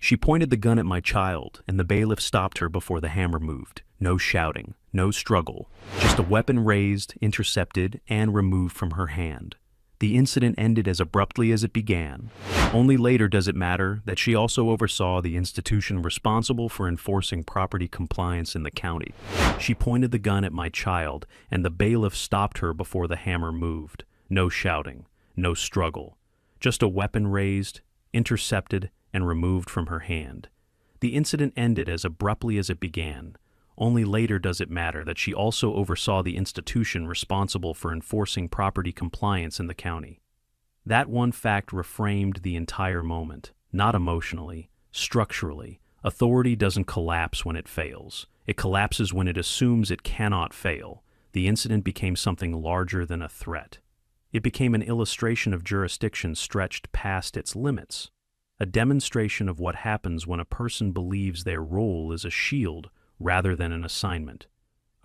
She pointed the gun at my child, and the bailiff stopped her before the hammer moved. No shouting, no struggle, just a weapon raised, intercepted, and removed from her hand. The incident ended as abruptly as it began. Only later does it matter that she also oversaw the institution responsible for enforcing property compliance in the county. She pointed the gun at my child, and the bailiff stopped her before the hammer moved. No shouting, no struggle, just a weapon raised, intercepted, and removed from her hand. The incident ended as abruptly as it began. Only later does it matter that she also oversaw the institution responsible for enforcing property compliance in the county. That one fact reframed the entire moment. Not emotionally, structurally. Authority doesn't collapse when it fails. It collapses when it assumes it cannot fail. The incident became something larger than a threat. It became an illustration of jurisdiction stretched past its limits. A demonstration of what happens when a person believes their role is a shield rather than an assignment.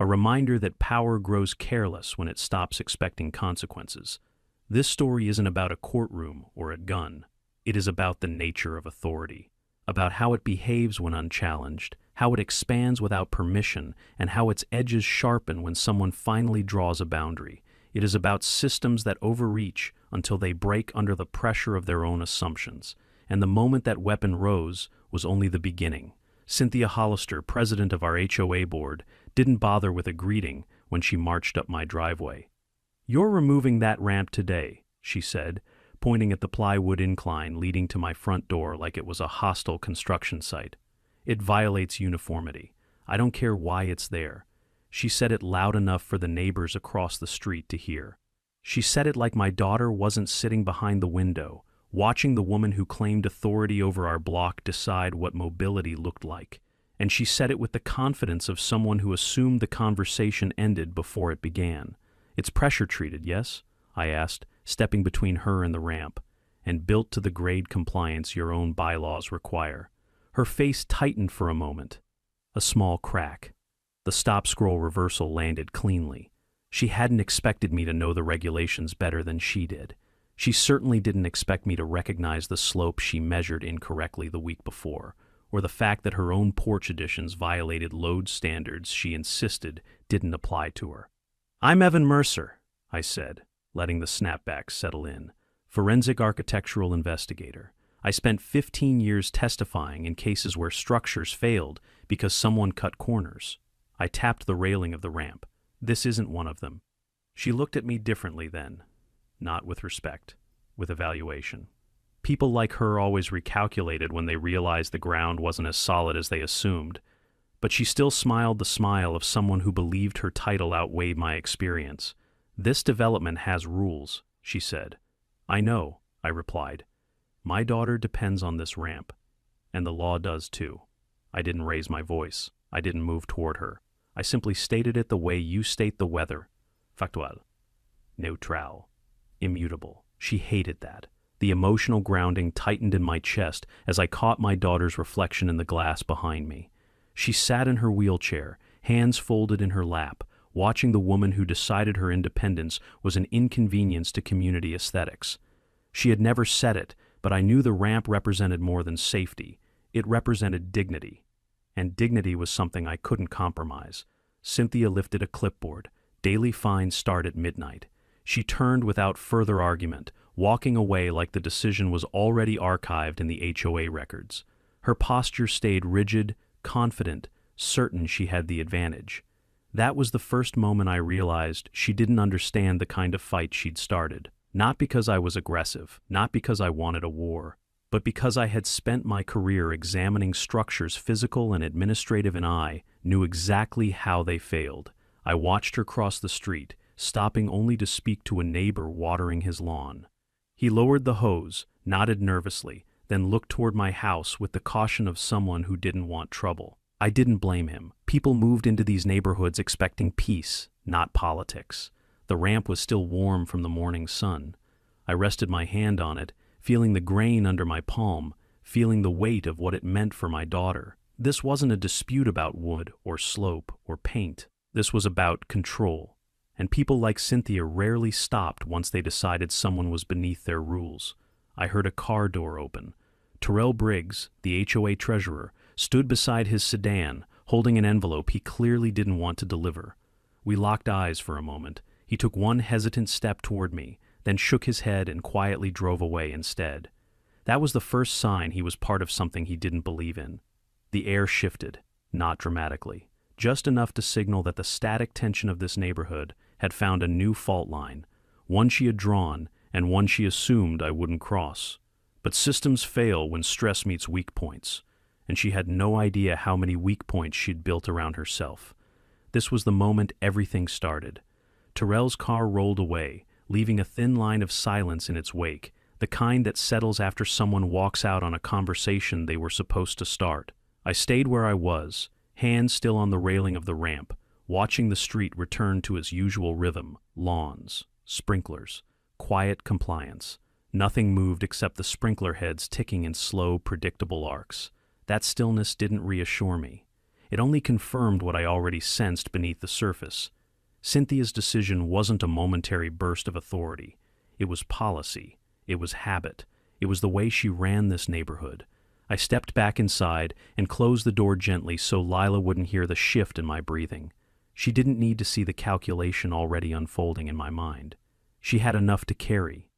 A reminder that power grows careless when it stops expecting consequences. This story isn't about a courtroom or a gun. It is about the nature of authority, about how it behaves when unchallenged, how it expands without permission, and how its edges sharpen when someone finally draws a boundary. It is about systems that overreach until they break under the pressure of their own assumptions. And the moment that weapon rose was only the beginning. Cynthia Hollister, president of our HOA board, didn't bother with a greeting when she marched up my driveway. "You're removing that ramp today," she said, pointing at the plywood incline leading to my front door like it was a hostile construction site. "It violates uniformity. I don't care why it's there." She said it loud enough for the neighbors across the street to hear. She said it like my daughter wasn't sitting behind the window, watching the woman who claimed authority over our block decide what mobility looked like. And she said it with the confidence of someone who assumed the conversation ended before it began. "It's pressure-treated, yes?" I asked, stepping between her and the ramp. "And built to the grade compliance your own bylaws require." Her face tightened for a moment. A small crack. The stop-scroll reversal landed cleanly. She hadn't expected me to know the regulations better than she did. She certainly didn't expect me to recognize the slope she measured incorrectly the week before, or the fact that her own porch additions violated load standards she insisted didn't apply to her. "I'm Evan Mercer," I said, letting the snapback settle in. "Forensic architectural investigator. I spent 15 years testifying in cases where structures failed because someone cut corners." I tapped the railing of the ramp. "This isn't one of them." She looked at me differently then. Not with respect, with evaluation. People like her always recalculated when they realized the ground wasn't as solid as they assumed, but she still smiled the smile of someone who believed her title outweighed my experience. "This development has rules," she said. "I know," I replied. "My daughter depends on this ramp, and the law does too." I didn't raise my voice. I didn't move toward her. I simply stated it the way you state the weather. Factual. Neutral. Immutable. She hated that. The emotional grounding tightened in my chest as I caught my daughter's reflection in the glass behind me. She sat in her wheelchair, hands folded in her lap, watching the woman who decided her independence was an inconvenience to community aesthetics. She had never said it, but I knew the ramp represented more than safety. It represented dignity. And dignity was something I couldn't compromise. Cynthia lifted a clipboard. Daily fines start at midnight. She turned without further argument, walking away like the decision was already archived in the HOA records. Her posture stayed rigid, confident, certain she had the advantage. That was the first moment I realized she didn't understand the kind of fight she'd started. Not because I was aggressive, not because I wanted a war, but because I had spent my career examining structures physical and administrative, and I knew exactly how they failed. I watched her cross the street, stopping only to speak to a neighbor watering his lawn. He lowered the hose, nodded nervously, then looked toward my house with the caution of someone who didn't want trouble. I didn't blame him. People moved into these neighborhoods expecting peace, not politics. The ramp was still warm from the morning sun. I rested my hand on it, feeling the grain under my palm, feeling the weight of what it meant for my daughter. This wasn't a dispute about wood or slope or paint. This was about control. And people like Cynthia rarely stopped once they decided someone was beneath their rules. I heard a car door open. Terrell Briggs, the HOA treasurer, stood beside his sedan, holding an envelope he clearly didn't want to deliver. We locked eyes for a moment. He took one hesitant step toward me, then shook his head and quietly drove away instead. That was the first sign he was part of something he didn't believe in. The air shifted, not dramatically, just enough to signal that the static tension of this neighborhood had found a new fault line, one she had drawn and one she assumed I wouldn't cross. But systems fail when stress meets weak points, and she had no idea how many weak points she'd built around herself. This was the moment everything started. Terrell's car rolled away, leaving a thin line of silence in its wake, the kind that settles after someone walks out on a conversation they were supposed to start. I stayed where I was, hands still on the railing of the ramp, watching the street return to its usual rhythm: lawns, sprinklers, quiet compliance. Nothing moved except the sprinkler heads ticking in slow, predictable arcs. That stillness didn't reassure me. It only confirmed what I already sensed beneath the surface. Cynthia's decision wasn't a momentary burst of authority. It was policy. It was habit. It was the way she ran this neighborhood. I stepped back inside and closed the door gently so Lila wouldn't hear the shift in my breathing. She didn't need to see the calculation already unfolding in my mind. She had enough to carry.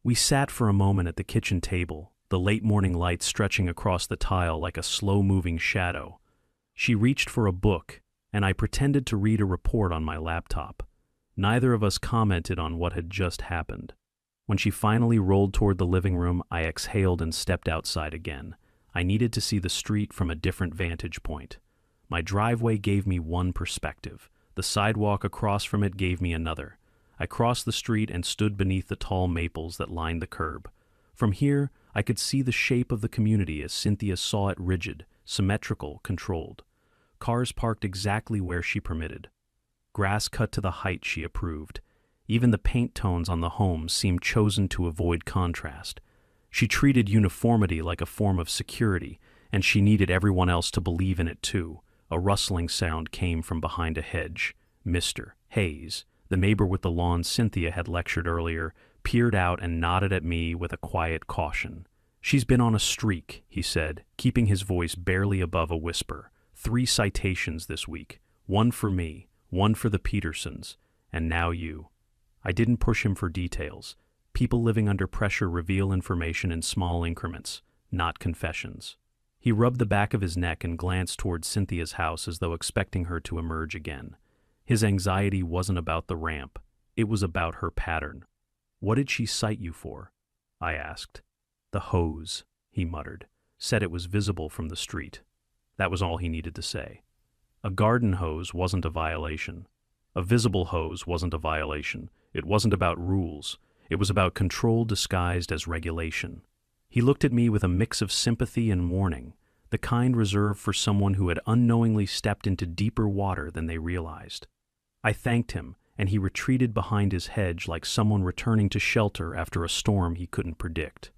We sat for a moment at the kitchen table, the late morning light stretching across the tile like a slow-moving shadow. She reached for a book, and I pretended to read a report on my laptop. Neither of us commented on what had just happened. When she finally rolled toward the living room, I exhaled and stepped outside again. I needed to see the street from a different vantage point. My driveway gave me one perspective. The sidewalk across from it gave me another. I crossed the street and stood beneath the tall maples that lined the curb. From here, I could see the shape of the community as Cynthia saw it: rigid, symmetrical, controlled. Cars parked exactly where she permitted. Grass cut to the height she approved. Even the paint tones on the homes seemed chosen to avoid contrast. She treated uniformity like a form of security, and she needed everyone else to believe in it too. A rustling sound came from behind a hedge. Mr. Hayes, the neighbor with the lawn Cynthia had lectured earlier, peered out and nodded at me with a quiet caution. "She's been on a streak," he said, keeping his voice barely above a whisper. 3 citations this week. 1 for me, 1 for the Petersons, and now you." I didn't push him for details. People living under pressure reveal information in small increments, not confessions. He rubbed the back of his neck and glanced toward Cynthia's house as though expecting her to emerge again. His anxiety wasn't about the ramp. It was about her pattern. "What did she cite you for?" I asked. "The hose," he muttered. "Said it was visible from the street." That was all he needed to say. A garden hose wasn't a violation. A visible hose wasn't a violation. It wasn't about rules. It was about control disguised as regulation. He looked at me with a mix of sympathy and warning, the kind reserved for someone who had unknowingly stepped into deeper water than they realized. I thanked him, and he retreated behind his hedge like someone returning to shelter after a storm he couldn't predict.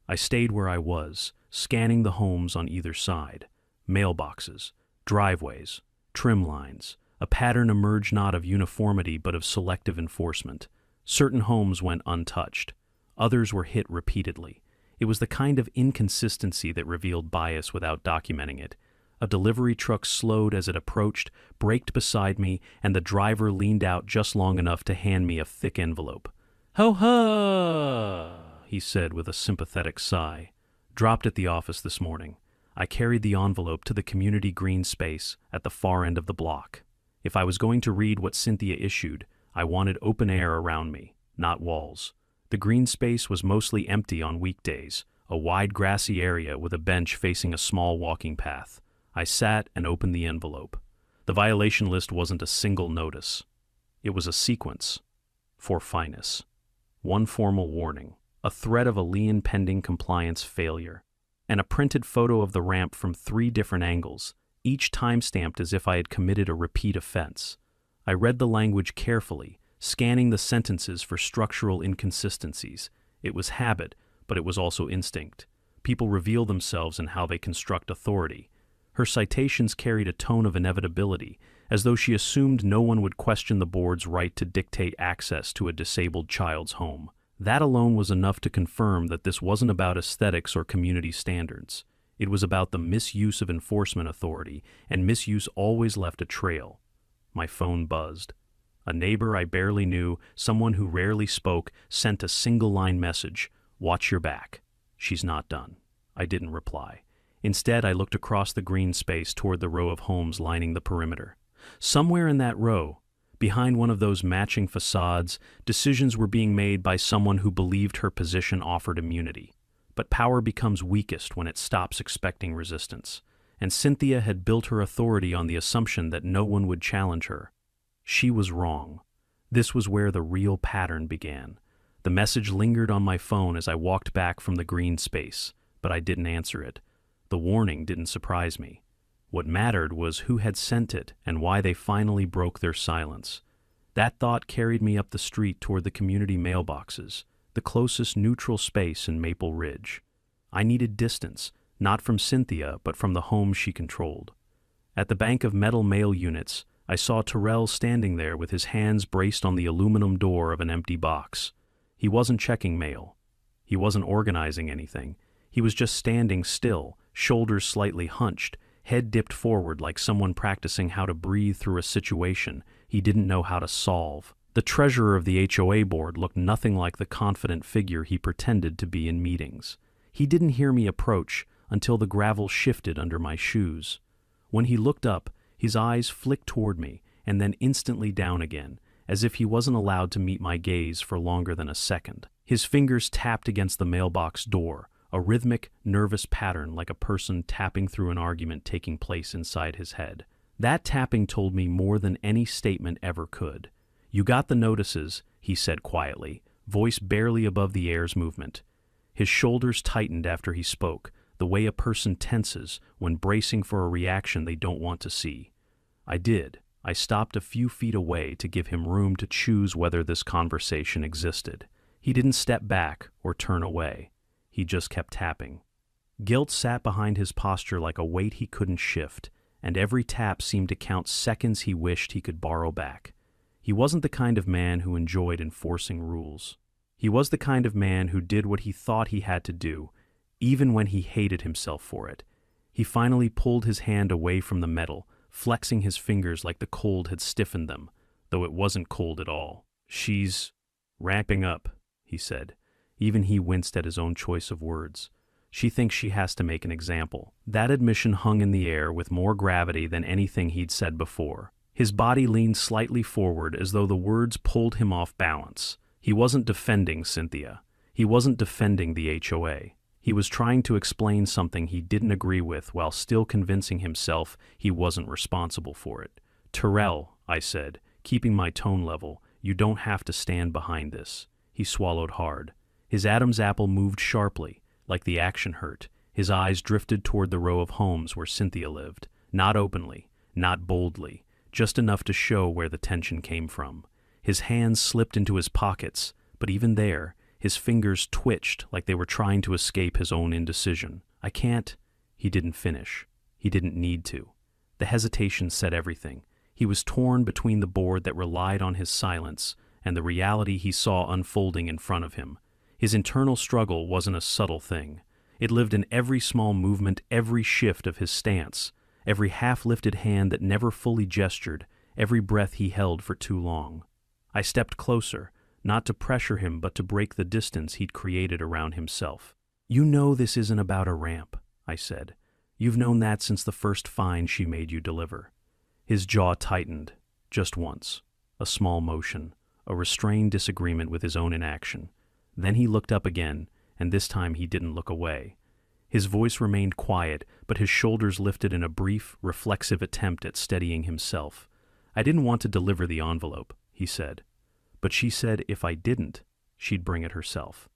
I stayed where I was, scanning the homes on either side. Mailboxes, driveways, trim lines. A pattern emerged not of uniformity but of selective enforcement. Certain homes went untouched. Others were hit repeatedly. It was the kind of inconsistency that revealed bias without documenting it. A delivery truck slowed as it approached, braked beside me, and the driver leaned out just long enough to hand me a thick envelope. "Ho-ha!" he said with a sympathetic sigh. "Dropped at the office this morning." I carried the envelope to the community green space at the far end of the block. If I was going to read what Cynthia issued, I wanted open air around me, not walls. The green space was mostly empty on weekdays, a wide grassy area with a bench facing a small walking path. I sat and opened the envelope. The violation list wasn't a single notice. It was a sequence. For fineness. 1 formal warning, a threat of a lien pending compliance failure, and a printed photo of the ramp from 3 different angles, each time-stamped as if I had committed a repeat offense. I read the language carefully, scanning the sentences for structural inconsistencies. It was habit, but it was also instinct. People reveal themselves in how they construct authority. Her citations carried a tone of inevitability, as though she assumed no one would question the board's right to dictate access to a disabled child's home. That alone was enough to confirm that this wasn't about aesthetics or community standards. It was about the misuse of enforcement authority, and misuse always left a trail. My phone buzzed. A neighbor I barely knew, someone who rarely spoke, sent a single-line message, "Watch your back. She's not done." I didn't reply. Instead, I looked across the green space toward the row of homes lining the perimeter. Somewhere in that row, behind one of those matching facades, decisions were being made by someone who believed her position offered immunity. But power becomes weakest when it stops expecting resistance. And Cynthia had built her authority on the assumption that no one would challenge her. She was wrong. This was where the real pattern began. The message lingered on my phone as I walked back from the green space, but I didn't answer it. The warning didn't surprise me. What mattered was who had sent it and why they finally broke their silence. That thought carried me up the street toward the community mailboxes, the closest neutral space in Maple Ridge. I needed distance, not from Cynthia, but from the home she controlled. At the bank of metal mail units, I saw Terrell standing there with his hands braced on the aluminum door of an empty box. He wasn't checking mail. He wasn't organizing anything. He was just standing still, shoulders slightly hunched, head dipped forward like someone practicing how to breathe through a situation he didn't know how to solve. The treasurer of the HOA board looked nothing like the confident figure he pretended to be in meetings. He didn't hear me approach until the gravel shifted under my shoes. When he looked up, his eyes flicked toward me and then instantly down again, as if he wasn't allowed to meet my gaze for longer than a second. His fingers tapped against the mailbox door, a rhythmic, nervous pattern like a person tapping through an argument taking place inside his head. That tapping told me more than any statement ever could. "You got the notices," he said quietly, voice barely above the air's movement. His shoulders tightened after he spoke, the way a person tenses when bracing for a reaction they don't want to see. I did. I stopped a few feet away to give him room to choose whether this conversation existed. He didn't step back or turn away. He just kept tapping. Guilt sat behind his posture like a weight he couldn't shift, and every tap seemed to count seconds he wished he could borrow back. He wasn't the kind of man who enjoyed enforcing rules. He was the kind of man who did what he thought he had to do, even when he hated himself for it. He finally pulled his hand away from the metal, flexing his fingers like the cold had stiffened them, though it wasn't cold at all. "She's ramping up," he said. Even he winced at his own choice of words. "She thinks she has to make an example." That admission hung in the air with more gravity than anything he'd said before. His body leaned slightly forward as though the words pulled him off balance. He wasn't defending Cynthia. He wasn't defending the HOA. He was trying to explain something he didn't agree with while still convincing himself he wasn't responsible for it. "Terrell," I said, keeping my tone level, "you don't have to stand behind this." He swallowed hard. His Adam's apple moved sharply, like the action hurt. His eyes drifted toward the row of homes where Cynthia lived. Not openly, not boldly, just enough to show where the tension came from. His hands slipped into his pockets, but even there, his fingers twitched like they were trying to escape his own indecision. "I can't." He didn't finish. He didn't need to. The hesitation said everything. He was torn between the board that relied on his silence and the reality he saw unfolding in front of him. His internal struggle wasn't a subtle thing. It lived in every small movement, every shift of his stance, every half-lifted hand that never fully gestured, every breath he held for too long. I stepped closer, not to pressure him but to break the distance he'd created around himself. "You know this isn't about a ramp," I said. "You've known that since the first fine she made you deliver." His jaw tightened, just once. A small motion, a restrained disagreement with his own inaction. Then he looked up again, and this time he didn't look away. His voice remained quiet, but his shoulders lifted in a brief, reflexive attempt at steadying himself. "I didn't want to deliver the envelope," he said. "But she said if I didn't, she'd bring it herself,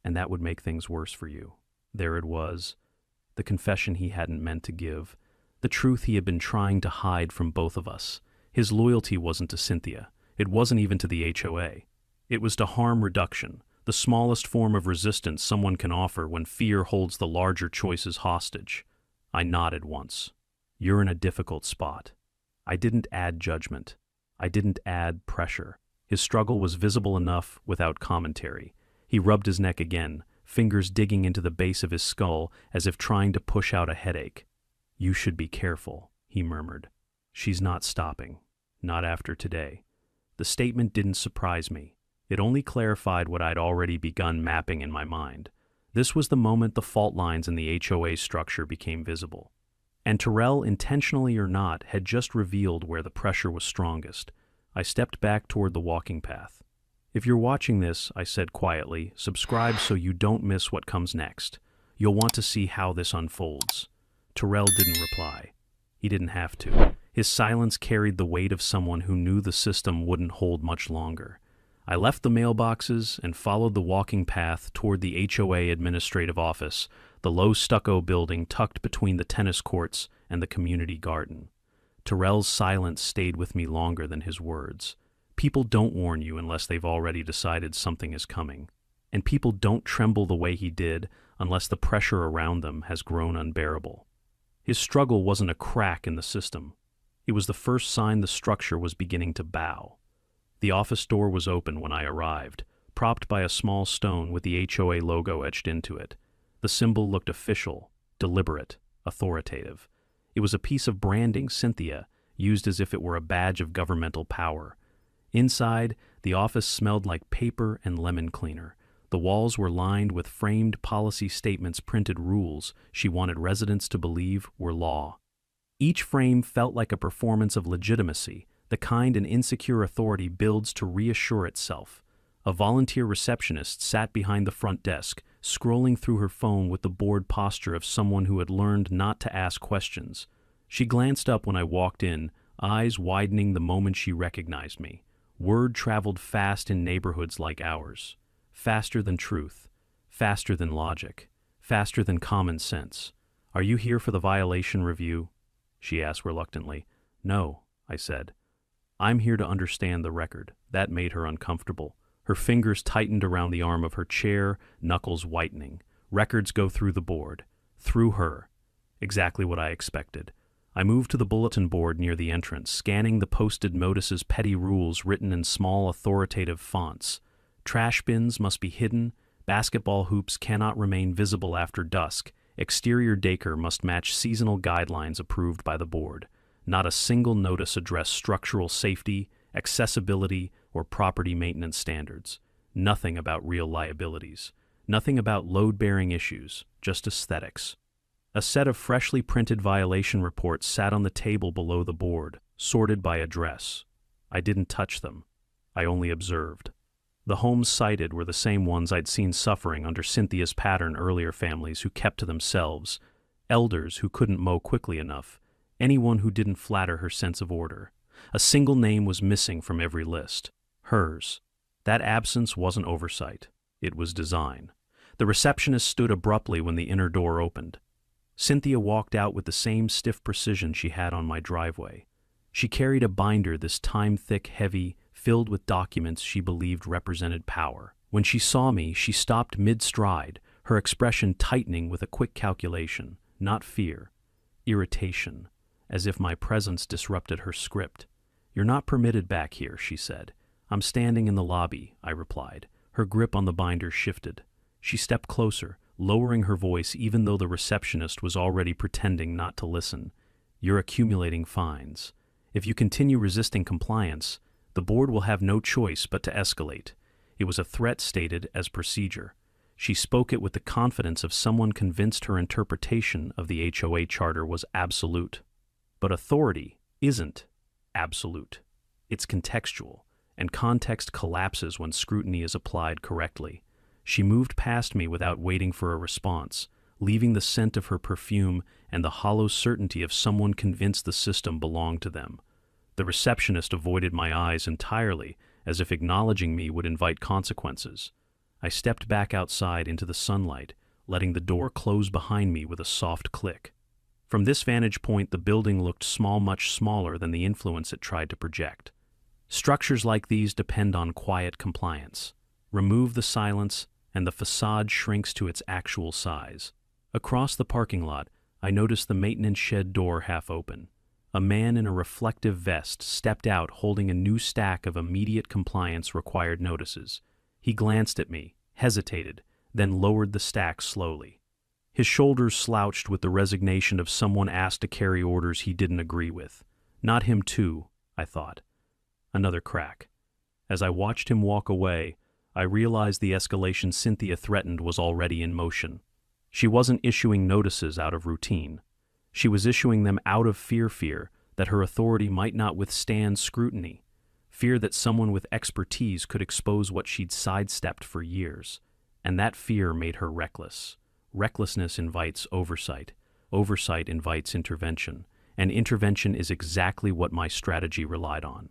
and that would make things worse for you." There it was, the confession he hadn't meant to give, the truth he had been trying to hide from both of us. His loyalty wasn't to Cynthia. It wasn't even to the HOA. It was to harm reduction, the smallest form of resistance someone can offer when fear holds the larger choices hostage. I nodded once. "You're in a difficult spot." I didn't add judgment. I didn't add pressure. His struggle was visible enough without commentary. He rubbed his neck again, fingers digging into the base of his skull as if trying to push out a headache. "You should be careful," he murmured. "She's not stopping. Not after today." The statement didn't surprise me. It only clarified what I'd already begun mapping in my mind. This was the moment the fault lines in the HOA structure became visible. And Terrell, intentionally or not, had just revealed where the pressure was strongest. I stepped back toward the walking path. "If you're watching this," I said quietly, "subscribe so you don't miss what comes next. You'll want to see how this unfolds." Terrell didn't reply. He didn't have to. His silence carried the weight of someone who knew the system wouldn't hold much longer. I left the mailboxes and followed the walking path toward the HOA administrative office, the low stucco building tucked between the tennis courts and the community garden. Terrell's silence stayed with me longer than his words. People don't warn you unless they've already decided something is coming. And people don't tremble the way he did unless the pressure around them has grown unbearable. His struggle wasn't a crack in the system. It was the first sign the structure was beginning to bow. The office door was open when I arrived, propped by a small stone with the HOA logo etched into it. The symbol looked official, deliberate, authoritative. It was a piece of branding Cynthia used as if it were a badge of governmental power. Inside, the office smelled like paper and lemon cleaner. The walls were lined with framed policy statements, printed rules she wanted residents to believe were law. Each frame felt like a performance of legitimacy, the kind an insecure authority builds to reassure itself. A volunteer receptionist sat behind the front desk, scrolling through her phone with the bored posture of someone who had learned not to ask questions. She glanced up when I walked in, eyes widening the moment she recognized me. Word traveled fast in neighborhoods like ours. Faster than truth, faster than logic, faster than common sense. "Are you here for the violation review?" she asked reluctantly. "No," I said. "I'm here to understand the record." That made her uncomfortable. Her fingers tightened around the arm of her chair, knuckles whitening. Records go through the board. Through her. Exactly what I expected. I moved to the bulletin board near the entrance, scanning the posted notices, petty rules written in small authoritative fonts. Trash bins must be hidden, basketball hoops cannot remain visible after dusk, exterior decor must match seasonal guidelines approved by the board. Not a single notice addressed structural safety, accessibility, or property maintenance standards. Nothing about real liabilities. Nothing about load-bearing issues, just aesthetics. A set of freshly printed violation reports sat on the table below the board, sorted by address. I didn't touch them. I only observed. The homes cited were the same ones I'd seen suffering under Cynthia's pattern earlier: families who kept to themselves, elders who couldn't mow quickly enough, anyone who didn't flatter her sense of order. A single name was missing from every list. Hers. That absence wasn't oversight. It was design. The receptionist stood abruptly when the inner door opened. Cynthia walked out with the same stiff precision she had on my driveway. She carried a binder this time thick, heavy, filled with documents she believed represented power. When she saw me, she stopped mid-stride, her expression tightening with a quick calculation, not fear, irritation, as if my presence disrupted her script. "You're not permitted back here," she said. "I'm standing in the lobby," I replied. Her grip on the binder shifted. She stepped closer, lowering her voice even though the receptionist was already pretending not to listen. "You're accumulating fines. If you continue resisting compliance, the board will have no choice but to escalate." It was a threat stated as procedure. She spoke it with the confidence of someone convinced her interpretation of the HOA charter was absolute. But authority isn't absolute. It's contextual, and context collapses when scrutiny is applied correctly. She moved past me without waiting for a response, leaving the scent of her perfume and the hollow certainty of someone convinced the system belonged to them. The receptionist avoided my eyes entirely, as if acknowledging me would invite consequences. I stepped back outside into the sunlight, letting the door close behind me with a soft click. From this vantage point, the building looked small, much smaller than the influence it tried to project. Structures like these depend on quiet compliance. Remove the silence, and the facade shrinks to its actual size. Across the parking lot, I noticed the maintenance shed door half open. A man in a reflective vest stepped out holding a new stack of immediate compliance required notices. He glanced at me, hesitated, then lowered the stack slowly. His shoulders slouched with the resignation of someone asked to carry orders he didn't agree with. Not him too, I thought. Another crack. As I watched him walk away, I realized the escalation Cynthia threatened was already in motion. She wasn't issuing notices out of routine. She was issuing them out of fear that her authority might not withstand scrutiny, fear that someone with expertise could expose what she'd sidestepped for years. And that fear made her reckless. Recklessness invites oversight. Oversight invites intervention. And intervention is exactly what my strategy relied on.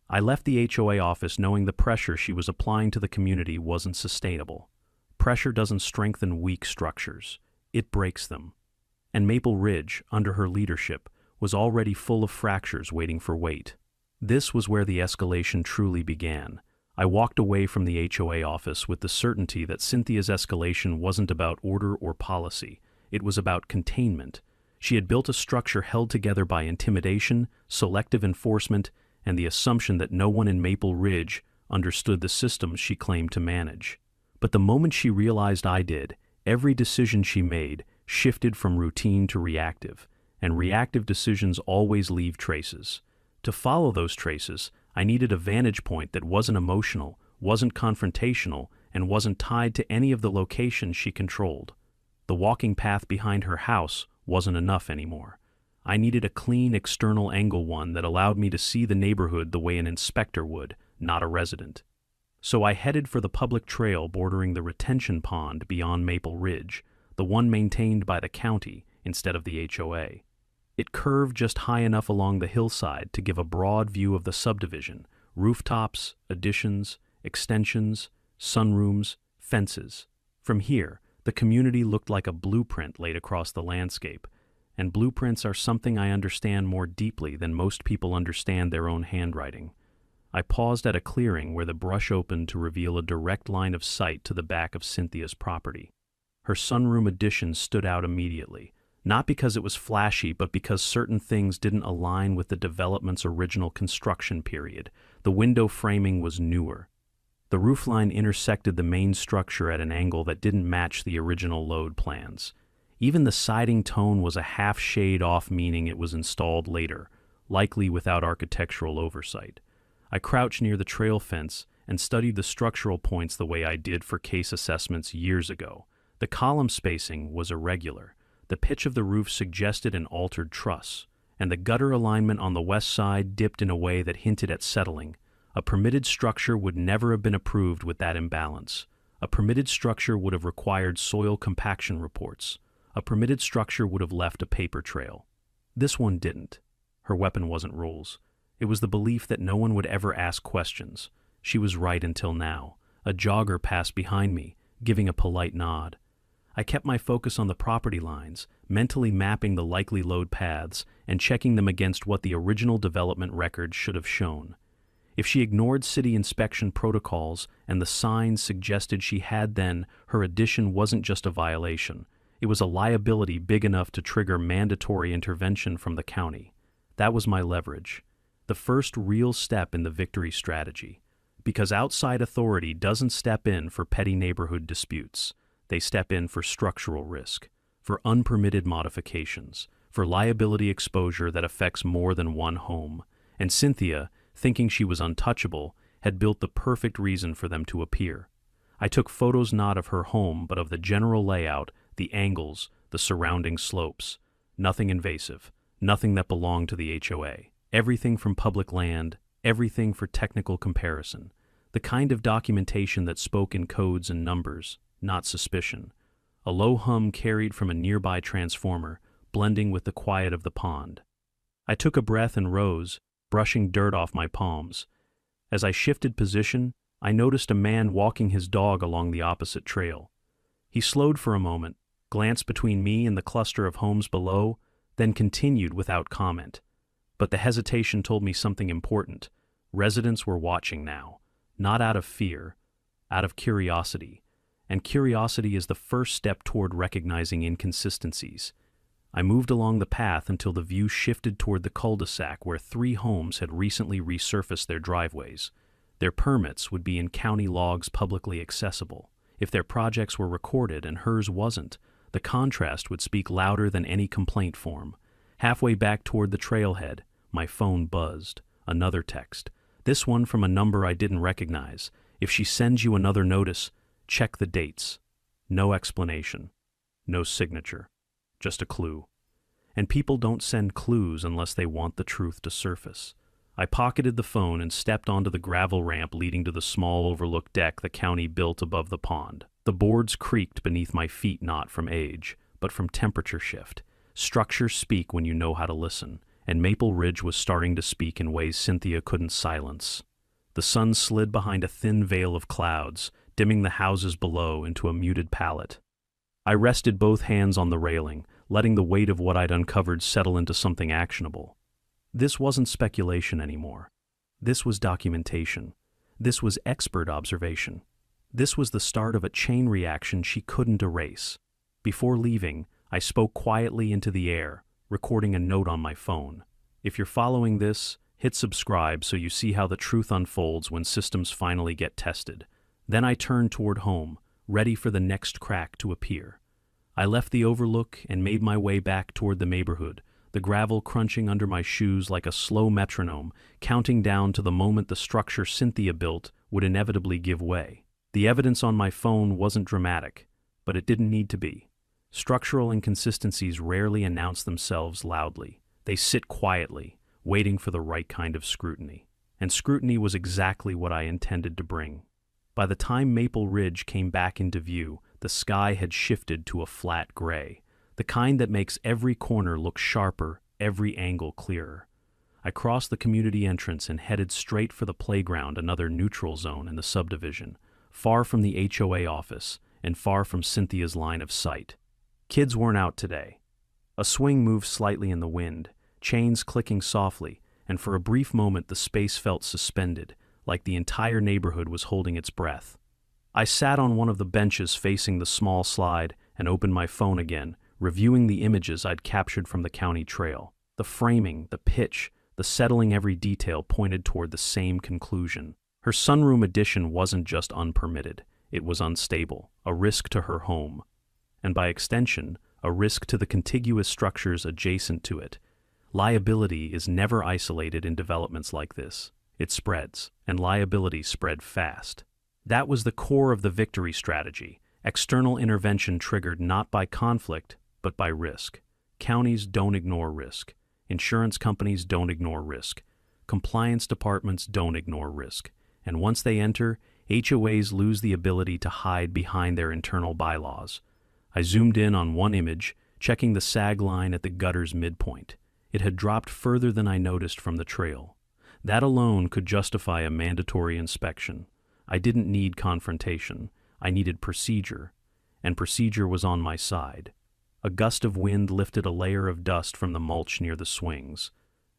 I left the HOA office knowing the pressure she was applying to the community wasn't sustainable. Pressure doesn't strengthen weak structures. It breaks them. And Maple Ridge, under her leadership, was already full of fractures waiting for weight. This was where the escalation truly began. I walked away from the HOA office with the certainty that Cynthia's escalation wasn't about order or policy. It was about containment. She had built a structure held together by intimidation, selective enforcement, and the assumption that no one in Maple Ridge understood the systems she claimed to manage. But the moment she realized I did, every decision she made shifted from routine to reactive, and reactive decisions always leave traces. To follow those traces, I needed a vantage point that wasn't emotional, wasn't confrontational, and wasn't tied to any of the locations she controlled. The walking path behind her house wasn't enough anymore. I needed a clean external angle, one that allowed me to see the neighborhood the way an inspector would, not a resident. So I headed for the public trail bordering the retention pond beyond Maple Ridge, the one maintained by the county instead of the HOA. It curved just high enough along the hillside to give a broad view of the subdivision: rooftops, additions, extensions, sunrooms, fences. From here, the community looked like a blueprint laid across the landscape, and blueprints are something I understand more deeply than most people understand their own handwriting. I paused at a clearing where the brush opened to reveal a direct line of sight to the back of Cynthia's property. Her sunroom addition stood out immediately, not because it was flashy, but because certain things didn't align with the development's original construction period. The window framing was newer. The roofline intersected the main structure at an angle that didn't match the original load plans. Even the siding tone was a half shade off, meaning it was installed later, likely without architectural oversight. I crouched near the trail fence and studied the structural points the way I did for case assessments years ago. The column spacing was irregular. The pitch of the roof suggested an altered truss, and the gutter alignment on the west side dipped in a way that hinted at settling. A permitted structure would never have been approved with that imbalance. A permitted structure would have required soil compaction reports. A permitted structure would have left a paper trail. This one didn't. Her weapon wasn't rules. It was the belief that no one would ever ask questions. She was right until now. A jogger passed behind me, giving a polite nod. I kept my focus on the property lines, mentally mapping the likely load paths and checking them against what the original development record should have shown. If she ignored city inspection protocols and the signs suggested she had, then her addition wasn't just a violation. It was a liability big enough to trigger mandatory intervention from the county. That was my leverage. The first real step in the victory strategy. Because outside authority doesn't step in for petty neighborhood disputes. They step in for structural risk, for unpermitted modifications, for liability exposure that affects more than one home. And Cynthia, thinking she was untouchable, had built the perfect reason for them to appear. I took photos not of her home, but of the general layout, the angles, the surrounding slopes. Nothing invasive, nothing that belonged to the HOA. Everything from public land, everything for technical comparison. The kind of documentation that spoke in codes and numbers, not suspicion. A low hum carried from a nearby transformer, blending with the quiet of the pond. I took a breath and rose, brushing dirt off my palms. As I shifted position, I noticed a man walking his dog along the opposite trail. He slowed for a moment, glanced between me and the cluster of homes below, then continued without comment. But the hesitation told me something important. Residents were watching now, not out of fear, out of curiosity. And curiosity is the first step toward recognizing inconsistencies. I moved along the path until the view shifted toward the cul-de-sac where 3 homes had recently resurfaced their driveways. Their permits would be in county logs publicly accessible. If their projects were recorded and hers wasn't, the contrast would speak louder than any complaint form. Halfway back toward the trailhead, my phone buzzed. Another text. This one from a number I didn't recognize. If she sends you another notice, check the dates. No explanation. No signature. Just a clue. And people don't send clues unless they want the truth to surface. I pocketed the phone and stepped onto the gravel ramp leading to the small overlook deck the county built above the pond. The boards creaked beneath my feet, not from age, but from temperature shift. Structures speak when you know how to listen, and Maple Ridge was starting to speak in ways Cynthia couldn't silence. The sun slid behind a thin veil of clouds, dimming the houses below into a muted palette. I rested both hands on the railing, letting the weight of what I'd uncovered settle into something actionable. This wasn't speculation anymore. This was documentation. This was expert observation. This was the start of a chain reaction she couldn't erase. Before leaving, I spoke quietly into the air, recording a note on my phone. If you're following this, hit subscribe so you see how the truth unfolds when systems finally get tested. Then I turned toward home, ready for the next crack to appear. I left the overlook and made my way back toward the neighborhood, the gravel crunching under my shoes like a slow metronome, counting down to the moment the structure Cynthia built would inevitably give way. The evidence on my phone wasn't dramatic, but it didn't need to be. Structural inconsistencies rarely announce themselves loudly. They sit quietly, waiting for the right kind of scrutiny. And scrutiny was exactly what I intended to bring. By the time Maple Ridge came back into view, the sky had shifted to a flat gray, the kind that makes every corner look sharper, every angle clearer. I crossed the community entrance and headed straight for the playground, another neutral zone in the subdivision, far from the HOA office and far from Cynthia's line of sight. Kids weren't out today. A swing moved slightly in the wind, chains clicking softly, and for a brief moment the space felt suspended, like the entire neighborhood was holding its breath. I sat on one of the benches facing the small slide and opened my phone again, reviewing the images I'd captured from the county trail. The framing, the pitch, the settling every detail pointed toward the same conclusion. Her sunroom addition wasn't just unpermitted, it was unstable, a risk to her home. And by extension, a risk to the contiguous structures adjacent to it. Liability is never isolated in developments like this. It spreads, and liability spread fast. That was the core of the victory strategy, external intervention triggered not by conflict, but by risk. Counties don't ignore risk. Insurance companies don't ignore risk. Compliance departments don't ignore risk. And once they enter, HOAs lose the ability to hide behind their internal bylaws. I zoomed in on one image, checking the sag line at the gutter's midpoint. It had dropped further than I noticed from the trail. That alone could justify a mandatory inspection. I didn't need confrontation. I needed procedure. And procedure was on my side. A gust of wind lifted a layer of dust from the mulch near the swings.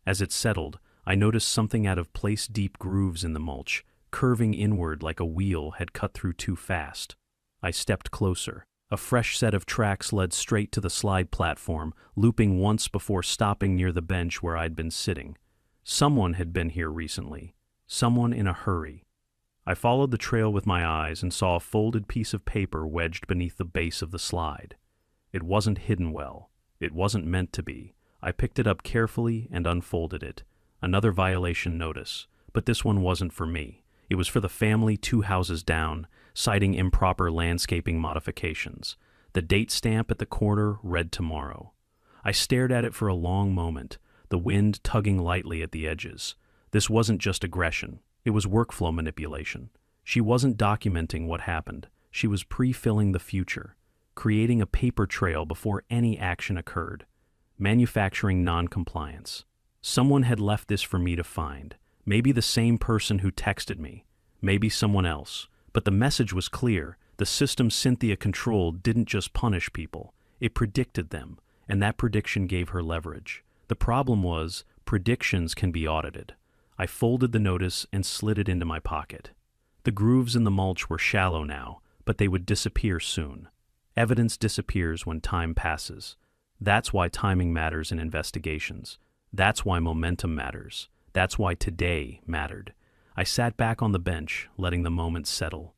As it settled, I noticed something out of place, deep grooves in the mulch, curving inward like a wheel had cut through too fast. I stepped closer. A fresh set of tracks led straight to the slide platform, looping once before stopping near the bench where I'd been sitting. Someone had been here recently. Someone in a hurry. I followed the trail with my eyes and saw a folded piece of paper wedged beneath the base of the slide. It wasn't hidden well. It wasn't meant to be. I picked it up carefully and unfolded it. Another violation notice. But this one wasn't for me. It was for the family 2 houses down, citing improper landscaping modifications. The date stamp at the corner read tomorrow. I stared at it for a long moment, the wind tugging lightly at the edges. This wasn't just aggression. It was workflow manipulation. She wasn't documenting what happened. She was pre-filling the future, creating a paper trail before any action occurred. Manufacturing non-compliance. Someone had left this for me to find. Maybe the same person who texted me. Maybe someone else. But the message was clear. The system Cynthia controlled didn't just punish people. It predicted them, and that prediction gave her leverage. The problem was, predictions can be audited. I folded the notice and slid it into my pocket. The grooves in the mulch were shallow now, but they would disappear soon. Evidence disappears when time passes. That's why timing matters in investigations. That's why momentum matters. That's why today mattered. I sat back on the bench, letting the moment settle.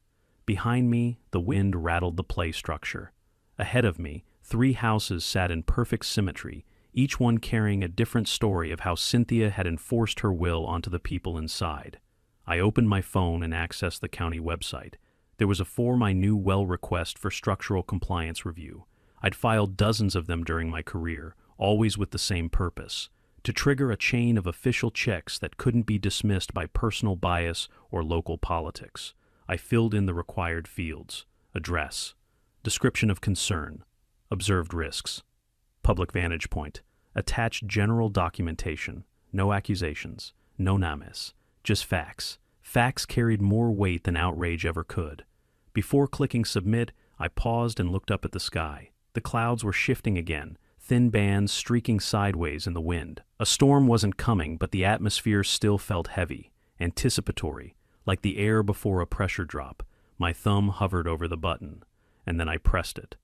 Behind me, the wind rattled the play structure. Ahead of me, 3 houses sat in perfect symmetry, each one carrying a different story of how Cynthia had enforced her will onto the people inside. I opened my phone and accessed the county website. There was a form I knew well request for structural compliance review. I'd filed dozens of them during my career, always with the same purpose: to trigger a chain of official checks that couldn't be dismissed by personal bias or local politics. I filled in the required fields: address, description of concern, observed risks, public vantage point, attached general documentation, no accusations, no names, just facts. Facts carried more weight than outrage ever could. Before clicking submit, I paused and looked up at the sky. The clouds were shifting again, thin bands streaking sideways in the wind. A storm wasn't coming, but the atmosphere still felt heavy, anticipatory, like the air before a pressure drop. My thumb hovered over the button, and then I pressed it.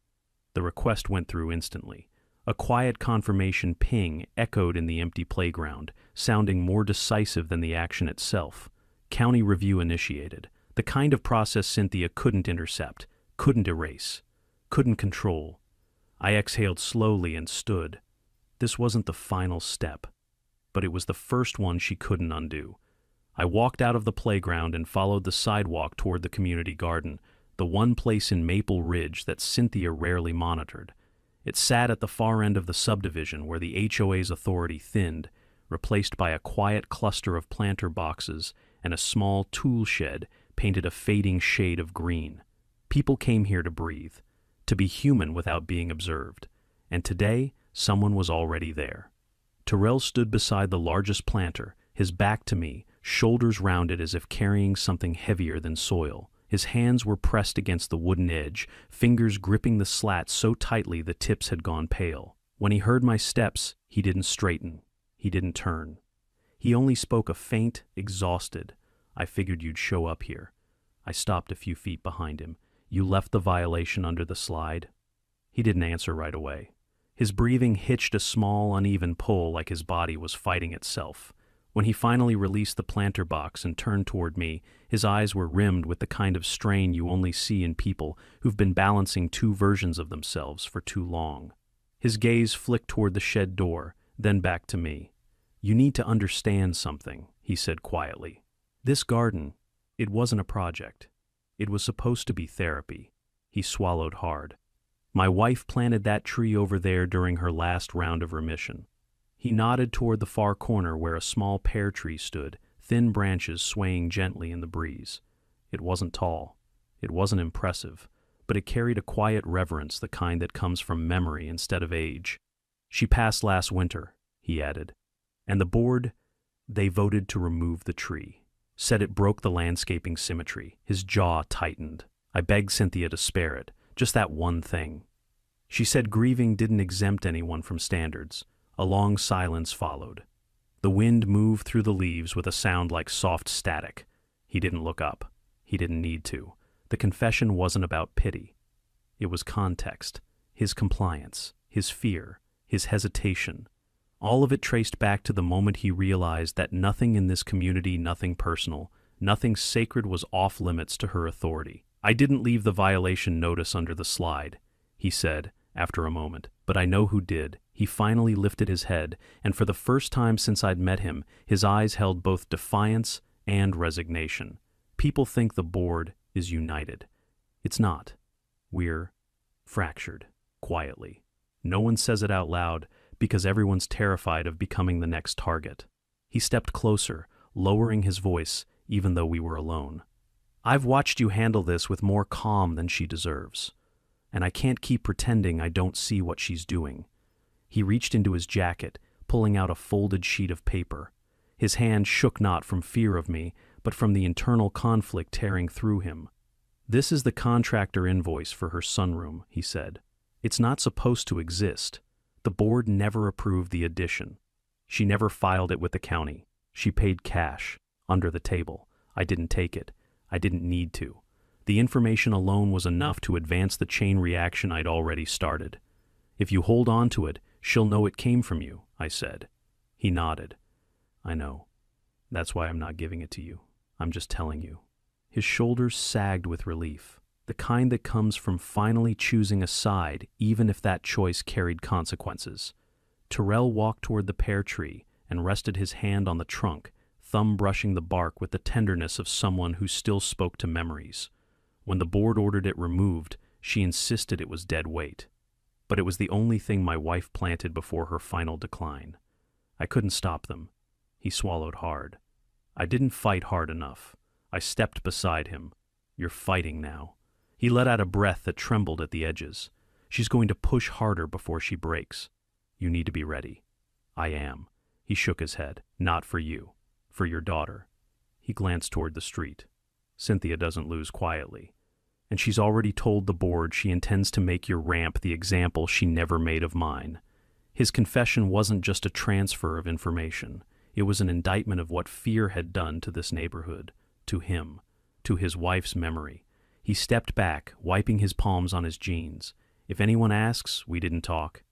The request went through instantly. A quiet confirmation ping echoed in the empty playground, sounding more decisive than the action itself. County review initiated. The kind of process Cynthia couldn't intercept, couldn't erase, couldn't control. I exhaled slowly and stood. This wasn't the final step, but it was the first one she couldn't undo. I walked out of the playground and followed the sidewalk toward the community garden, the one place in Maple Ridge that Cynthia rarely monitored. It sat at the far end of the subdivision where the HOA's authority thinned, replaced by a quiet cluster of planter boxes and a small tool shed painted a fading shade of green. People came here to breathe, to be human without being observed, and today someone was already there. Terrell stood beside the largest planter, his back to me, shoulders rounded as if carrying something heavier than soil. His hands were pressed against the wooden edge, fingers gripping the slat so tightly the tips had gone pale. When he heard my steps, he didn't straighten. He didn't turn. He only spoke a faint, exhausted, "I figured you'd show up here." I stopped a few feet behind him. "You left the violation under the slide?" He didn't answer right away. His breathing hitched a small, uneven pull like his body was fighting itself. When he finally released the planter box and turned toward me, his eyes were rimmed with the kind of strain you only see in people who've been balancing 2 versions of themselves for too long. His gaze flicked toward the shed door, then back to me. "You need to understand something," he said quietly. "This garden, it wasn't a project. It was supposed to be therapy." He swallowed hard. "My wife planted that tree over there during her last round of remission." He nodded toward the far corner where a small pear tree stood, thin branches swaying gently in the breeze. It wasn't tall. It wasn't impressive, but it carried a quiet reverence, the kind that comes from memory instead of age. "She passed last winter," he added. "And the board, they voted to remove the tree. Said it broke the landscaping symmetry." His jaw tightened. I begged Cynthia to spare it, just that one thing. She said grieving didn't exempt anyone from standards. A long silence followed. The wind moved through the leaves with a sound like soft static. He didn't look up. He didn't need to. The confession wasn't about pity. It was context, his compliance, his fear, his hesitation. All of it traced back to the moment he realized that nothing in this community, nothing personal, nothing sacred was off limits to her authority. "I didn't leave the violation notice under the slide," he said after a moment, "but I know who did." He finally lifted his head, and for the first time since I'd met him, his eyes held both defiance and resignation. "People think the board is united. It's not. We're fractured, quietly. No one says it out loud because everyone's terrified of becoming the next target." He stepped closer, lowering his voice even though we were alone. "I've watched you handle this with more calm than she deserves, and I can't keep pretending I don't see what she's doing." He reached into his jacket, pulling out a folded sheet of paper. His hand shook not from fear of me, but from the internal conflict tearing through him. "This is the contractor invoice for her sunroom," he said. "It's not supposed to exist. The board never approved the addition. She never filed it with the county. She paid cash, under the table. I didn't take it. I didn't need to. The information alone was enough to advance the chain reaction I'd already started. If you hold on to it, she'll know it came from you," I said. He nodded. "I know. That's why I'm not giving it to you. I'm just telling you." His shoulders sagged with relief, the kind that comes from finally choosing a side even if that choice carried consequences. Terrell walked toward the pear tree and rested his hand on the trunk, thumb brushing the bark with the tenderness of someone who still spoke to memories. When the board ordered it removed, she insisted it was dead weight. But it was the only thing my wife planted before her final decline. I couldn't stop them. He swallowed hard. I didn't fight hard enough. I stepped beside him. You're fighting now. He let out a breath that trembled at the edges. She's going to push harder before she breaks. You need to be ready. I am. He shook his head. Not for you. For your daughter. He glanced toward the street. Cynthia doesn't lose quietly. And she's already told the board she intends to make your ramp the example she never made of mine. His confession wasn't just a transfer of information. It was an indictment of what fear had done to this neighborhood, to him, to his wife's memory. He stepped back, wiping his palms on his jeans. If anyone asks, we didn't talk.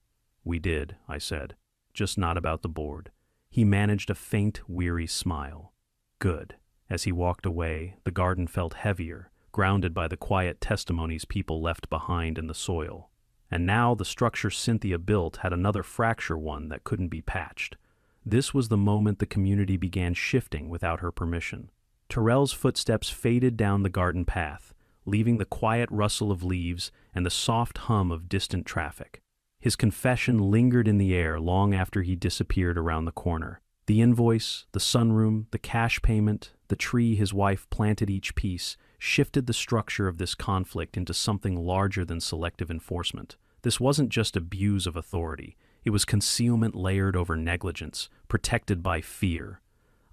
We did, I said, just not about the board. He managed a faint, weary smile. Good. As he walked away, the garden felt heavier, grounded by the quiet testimonies people left behind in the soil. And now the structure Cynthia built had another fracture, one that couldn't be patched. This was the moment the community began shifting without her permission. Terrell's footsteps faded down the garden path, leaving the quiet rustle of leaves and the soft hum of distant traffic. His confession lingered in the air long after he disappeared around the corner. The invoice, the sunroom, the cash payment, the tree his wife planted each piece, shifted the structure of this conflict into something larger than selective enforcement. This wasn't just abuse of authority. It was concealment layered over negligence, protected by fear.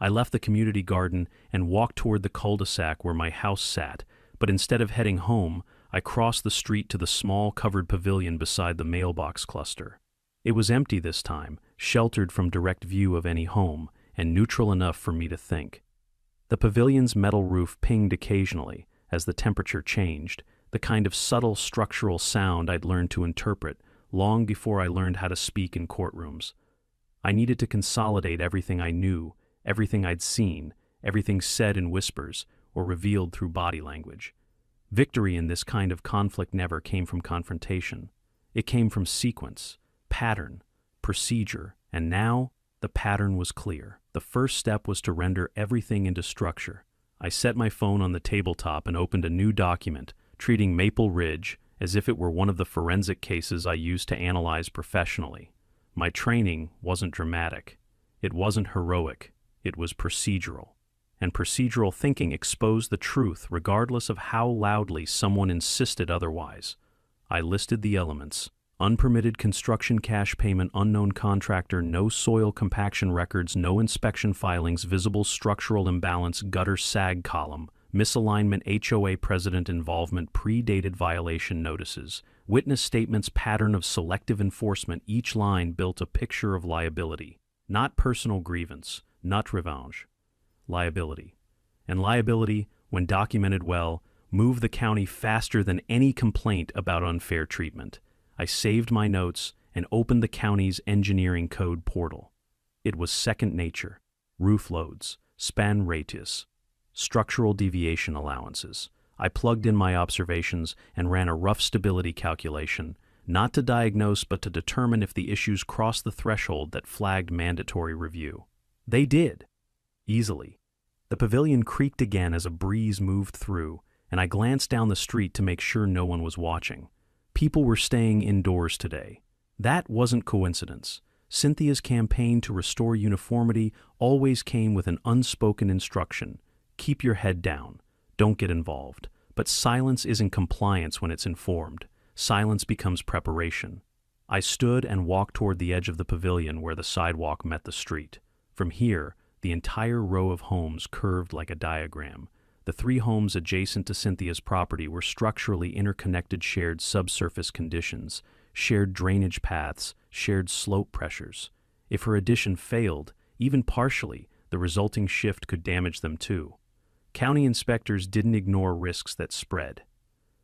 I left the community garden and walked toward the cul-de-sac where my house sat, but instead of heading home, I crossed the street to the small covered pavilion beside the mailbox cluster. It was empty this time, sheltered from direct view of any home, and neutral enough for me to think. The pavilion's metal roof pinged occasionally as the temperature changed, the kind of subtle structural sound I'd learned to interpret long before I learned how to speak in courtrooms. I needed to consolidate everything I knew, everything I'd seen, everything said in whispers or revealed through body language. Victory in this kind of conflict never came from confrontation. It came from sequence, pattern, procedure, and now the pattern was clear. The first step was to render everything into structure. I set my phone on the tabletop and opened a new document, treating Maple Ridge as if it were one of the forensic cases I used to analyze professionally. My training wasn't dramatic. It wasn't heroic. It was procedural. And procedural thinking exposed the truth regardless of how loudly someone insisted otherwise. I listed the elements: unpermitted construction cash payment, unknown contractor, no soil compaction records, no inspection filings, visible structural imbalance, gutter sag column, misalignment, HOA president involvement, predated violation notices, witness statements, pattern of selective enforcement. Each line built a picture of liability, not personal grievance, not revenge. Liability. And liability, when documented well, moved the county faster than any complaint about unfair treatment. I saved my notes and opened the county's engineering code portal. It was second nature. Roof loads, span radius, structural deviation allowances. I plugged in my observations and ran a rough stability calculation, not to diagnose but to determine if the issues crossed the threshold that flagged mandatory review. They did. Easily. The pavilion creaked again as a breeze moved through, and I glanced down the street to make sure no one was watching. People were staying indoors today. That wasn't coincidence. Cynthia's campaign to restore uniformity always came with an unspoken instruction: keep your head down, don't get involved. But silence isn't compliance when it's informed. Silence becomes preparation. I stood and walked toward the edge of the pavilion where the sidewalk met the street. From here, the entire row of homes curved like a diagram. The 3 homes adjacent to Cynthia's property were structurally interconnected, shared subsurface conditions, shared drainage paths, shared slope pressures. If her addition failed, even partially, the resulting shift could damage them too. County inspectors didn't ignore risks that spread.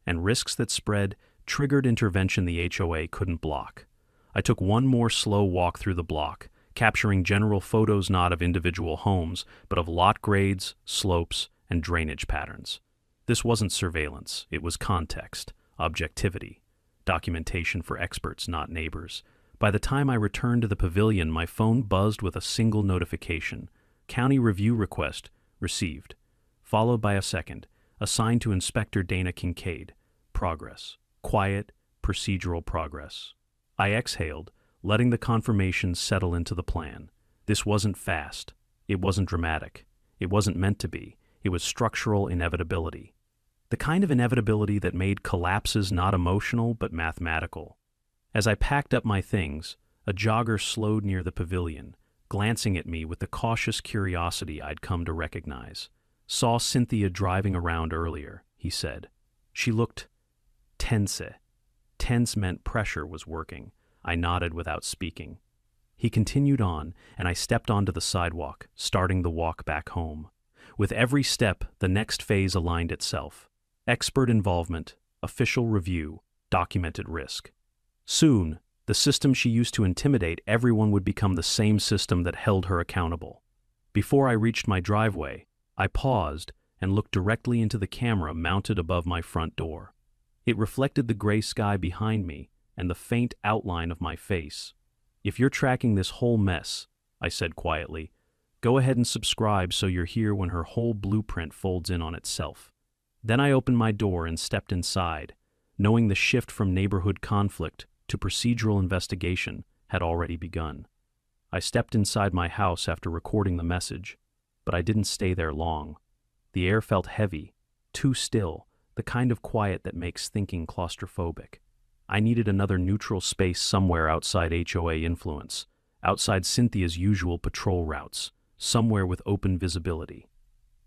And risks that spread triggered intervention the HOA couldn't block. I took one more slow walk through the block, capturing general photos not of individual homes, but of lot grades, slopes, and drainage patterns. This wasn't surveillance, it was context, objectivity, documentation for experts, not neighbors. By the time I returned to the pavilion, my phone buzzed with a single notification. County review request received, followed by a second, assigned to Inspector Dana Kincaid. Progress. Quiet, procedural progress. I exhaled, letting the confirmation settle into the plan. This wasn't fast. It wasn't dramatic. It wasn't meant to be. It was structural inevitability. The kind of inevitability that made collapses not emotional but mathematical. As I packed up my things, a jogger slowed near the pavilion, glancing at me with the cautious curiosity I'd come to recognize. "Saw Cynthia driving around earlier," he said. "She looked tense." Tense meant pressure was working. I nodded without speaking. He continued on, and I stepped onto the sidewalk, starting the walk back home. With every step, the next phase aligned itself. Expert involvement, official review, documented risk. Soon, the system she used to intimidate everyone would become the same system that held her accountable. Before I reached my driveway, I paused and looked directly into the camera mounted above my front door. It reflected the gray sky behind me and the faint outline of my face. "If you're tracking this whole mess," I said quietly, "go ahead and subscribe so you're here when her whole blueprint folds in on itself." Then I opened my door and stepped inside, knowing the shift from neighborhood conflict to procedural investigation had already begun. I stepped inside my house after recording the message, but I didn't stay there long. The air felt heavy, too still, the kind of quiet that makes thinking claustrophobic. I needed another neutral space somewhere outside HOA influence, outside Cynthia's usual patrol routes, somewhere with open visibility.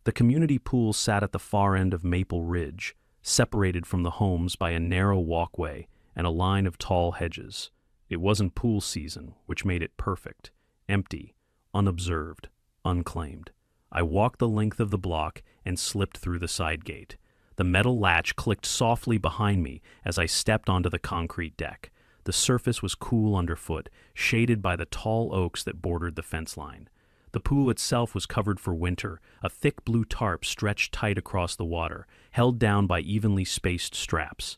The community pool sat at the far end of Maple Ridge, separated from the homes by a narrow walkway and a line of tall hedges. It wasn't pool season, which made it perfect, empty, unobserved, unclaimed. I walked the length of the block and slipped through the side gate. The metal latch clicked softly behind me as I stepped onto the concrete deck. The surface was cool underfoot, shaded by the tall oaks that bordered the fence line. The pool itself was covered for winter, a thick blue tarp stretched tight across the water, held down by evenly spaced straps.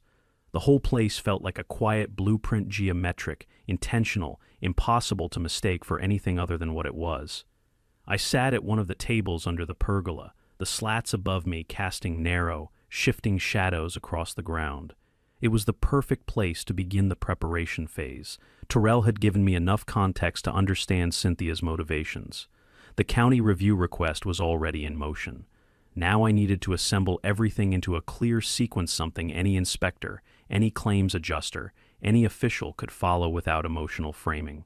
The whole place felt like a quiet blueprint, geometric, intentional, impossible to mistake for anything other than what it was. I sat at one of the tables under the pergola, the slats above me casting narrow, shifting shadows across the ground. It was the perfect place to begin the preparation phase. Terrell had given me enough context to understand Cynthia's motivations. The county review request was already in motion. Now I needed to assemble everything into a clear sequence, something any inspector, any claims adjuster, any official could follow without emotional framing.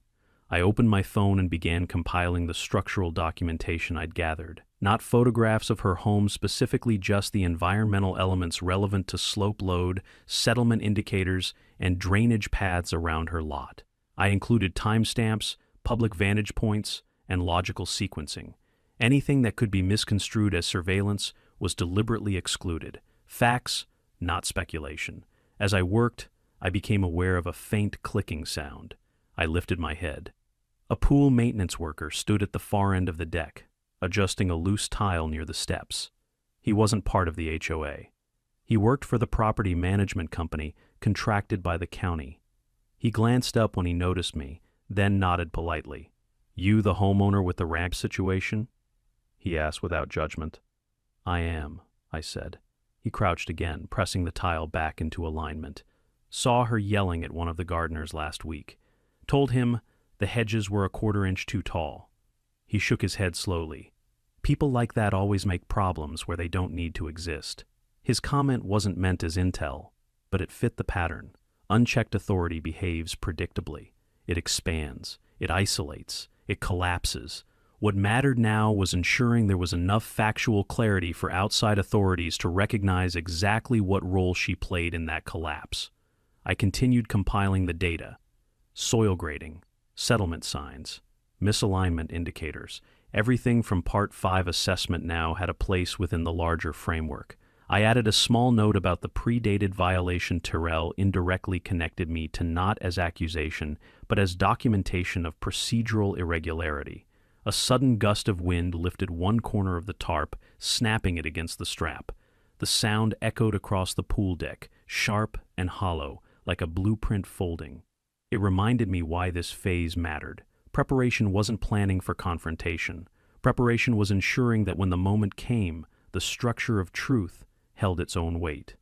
I opened my phone and began compiling the structural documentation I'd gathered. Not photographs of her home specifically, just the environmental elements relevant to slope load, settlement indicators, and drainage paths around her lot. I included timestamps, public vantage points, and logical sequencing. Anything that could be misconstrued as surveillance was deliberately excluded. Facts, not speculation. As I worked, I became aware of a faint clicking sound. I lifted my head. A pool maintenance worker stood at the far end of the deck, adjusting a loose tile near the steps. He wasn't part of the HOA. He worked for the property management company contracted by the county. He glanced up when he noticed me, then nodded politely. "You the homeowner with the ramp situation?" he asked without judgment. "I am," I said. He crouched again, pressing the tile back into alignment. "Saw her yelling at one of the gardeners last week. Told him the hedges were a quarter-inch too tall." He shook his head slowly. "People like that always make problems where they don't need to exist." His comment wasn't meant as intel, but it fit the pattern. Unchecked authority behaves predictably. It expands. It isolates. It collapses. What mattered now was ensuring there was enough factual clarity for outside authorities to recognize exactly what role she played in that collapse. I continued compiling the data. Soil grading, settlement signs, misalignment indicators. Everything from Part 5 assessment now had a place within the larger framework. I added a small note about the predated violation. Terrell indirectly connected me to not as accusation, but as documentation of procedural irregularity. A sudden gust of wind lifted one corner of the tarp, snapping it against the strap. The sound echoed across the pool deck, sharp and hollow, like a blueprint folding. It reminded me why this phase mattered. Preparation wasn't planning for confrontation. Preparation was ensuring that when the moment came, the structure of truth held its own weight.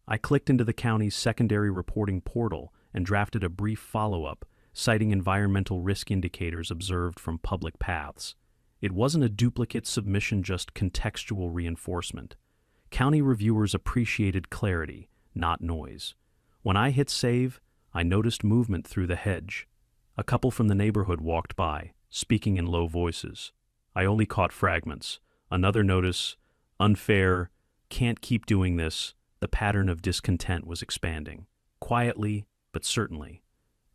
I clicked into the county's secondary reporting portal and drafted a brief follow-up, citing environmental risk indicators observed from public paths. It wasn't a duplicate submission, just contextual reinforcement. County reviewers appreciated clarity, not noise. When I hit save, I noticed movement through the hedge. A couple from the neighborhood walked by, speaking in low voices. I only caught fragments. Another notice, unfair, can't keep doing this. The pattern of discontent was expanding. Quietly, but certainly.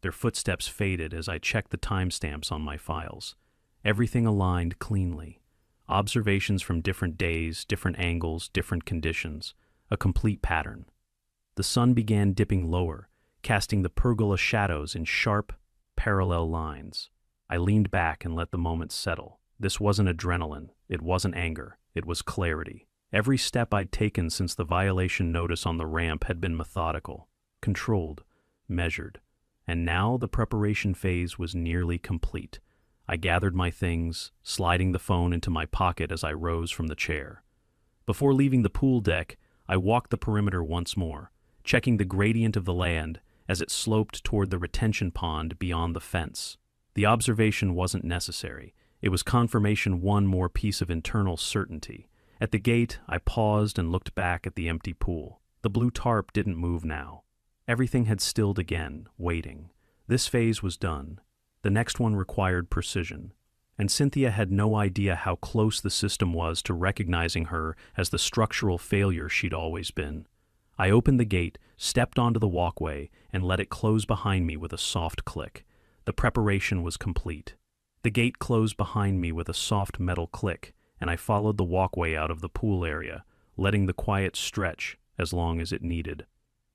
Their footsteps faded as I checked the timestamps on my files. Everything aligned cleanly. Observations from different days, different angles, different conditions. A complete pattern. The sun began dipping lower, casting the pergola shadows in sharp, parallel lines. I leaned back and let the moment settle. This wasn't adrenaline. It wasn't anger. It was clarity. Every step I'd taken since the violation notice on the ramp had been methodical, controlled, measured. And now the preparation phase was nearly complete. I gathered my things, sliding the phone into my pocket as I rose from the chair. Before leaving the pool deck, I walked the perimeter once more, checking the gradient of the land as it sloped toward the retention pond beyond the fence. The observation wasn't necessary. It was confirmation, one more piece of internal certainty. At the gate, I paused and looked back at the empty pool. The blue tarp didn't move now. Everything had stilled again, waiting. This phase was done. The next one required precision. And Cynthia had no idea how close the system was to recognizing her as the structural failure she'd always been. I opened the gate, stepped onto the walkway, and let it close behind me with a soft click. The preparation was complete. The gate closed behind me with a soft metal click, and I followed the walkway out of the pool area, letting the quiet stretch as long as it needed.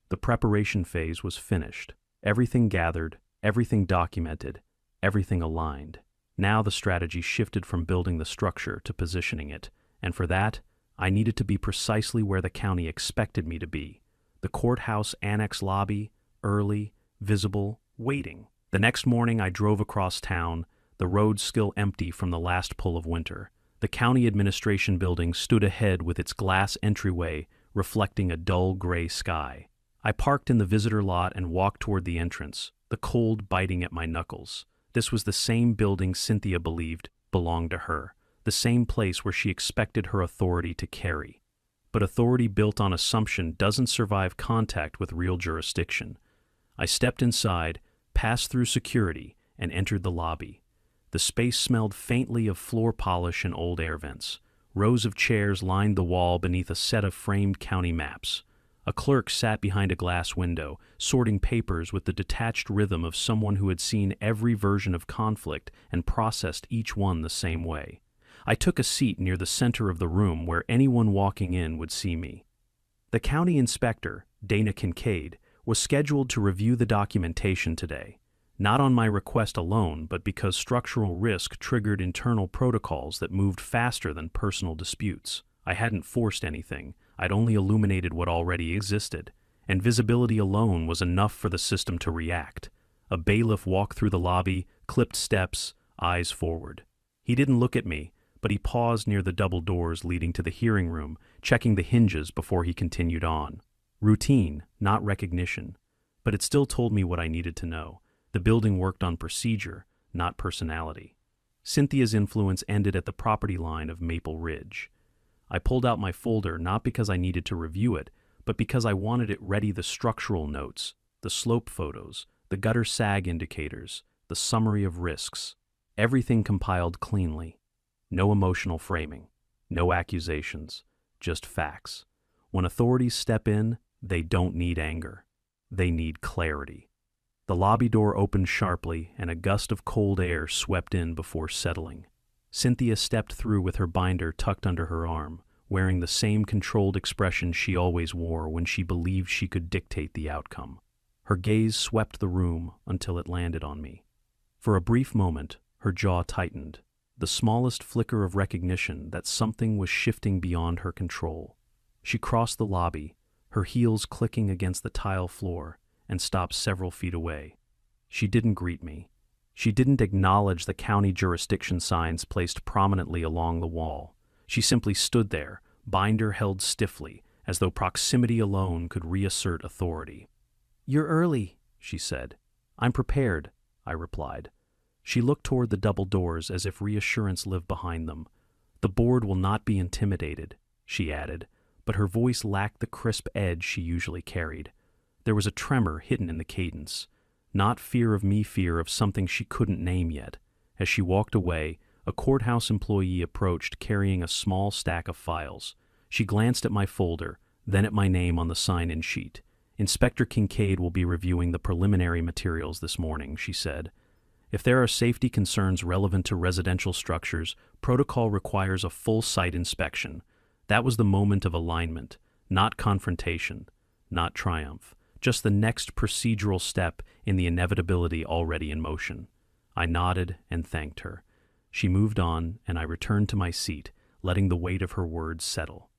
The preparation phase was finished. Everything gathered, everything documented, everything aligned. Now the strategy shifted from building the structure to positioning it, and for that, I needed to be precisely where the county expected me to be. The courthouse annex lobby, early, visible, waiting. The next morning I drove across town, the roads still empty from the last pull of winter. The county administration building stood ahead with its glass entryway reflecting a dull gray sky. I parked in the visitor lot and walked toward the entrance, the cold biting at my knuckles. This was the same building Cynthia believed belonged to her, the same place where she expected her authority to carry. But authority built on assumption doesn't survive contact with real jurisdiction. I stepped inside, passed through security, and entered the lobby. The space smelled faintly of floor polish and old air vents. Rows of chairs lined the wall beneath a set of framed county maps. A clerk sat behind a glass window, sorting papers with the detached rhythm of someone who had seen every version of conflict and processed each one the same way. I took a seat near the center of the room where anyone walking in would see me. The county inspector, Dana Kincaid, was scheduled to review the documentation today. Not on my request alone, but because structural risk triggered internal protocols that moved faster than personal disputes. I hadn't forced anything. I'd only illuminated what already existed, and visibility alone was enough for the system to react. A bailiff walked through the lobby, clipped steps, eyes forward. He didn't look at me, but he paused near the double doors leading to the hearing room, checking the hinges before he continued on. Routine, not recognition. But it still told me what I needed to know. The building worked on procedure, not personality. Cynthia's influence ended at the property line of Maple Ridge. I pulled out my folder not because I needed to review it, but because I wanted it ready: the structural notes, the slope photos, the gutter sag indicators, the summary of risks. Everything compiled cleanly. No emotional framing, no accusations, just facts. When authorities step in, they don't need anger. They need clarity. The lobby door opened sharply, and a gust of cold air swept in before settling. Cynthia stepped through with her binder tucked under her arm, wearing the same controlled expression she always wore when she believed she could dictate the outcome. Her gaze swept the room until it landed on me. For a brief moment, her jaw tightened, the smallest flicker of recognition that something was shifting beyond her control. She crossed the lobby, her heels clicking against the tile floor, and stopped several feet away. She didn't greet me. She didn't acknowledge the county jurisdiction signs placed prominently along the wall. She simply stood there, binder held stiffly, as though proximity alone could reassert authority. "You're early," she said. "I'm prepared," I replied. She looked toward the double doors as if reassurance lived behind them. "The board will not be intimidated," she added, but her voice lacked the crisp edge she usually carried. There was a tremor hidden in the cadence. Not fear of me, fear of something she couldn't name yet. As she walked away, a courthouse employee approached carrying a small stack of files. She glanced at my folder, then at my name on the sign-in sheet. "Inspector Kincaid will be reviewing the preliminary materials this morning," she said. "If there are safety concerns relevant to residential structures, protocol requires a full site inspection." That was the moment of alignment, not confrontation, not triumph, just the next procedural step in the inevitability already in motion. I nodded and thanked her. She moved on, and I returned to my seat, letting the weight of her words settle.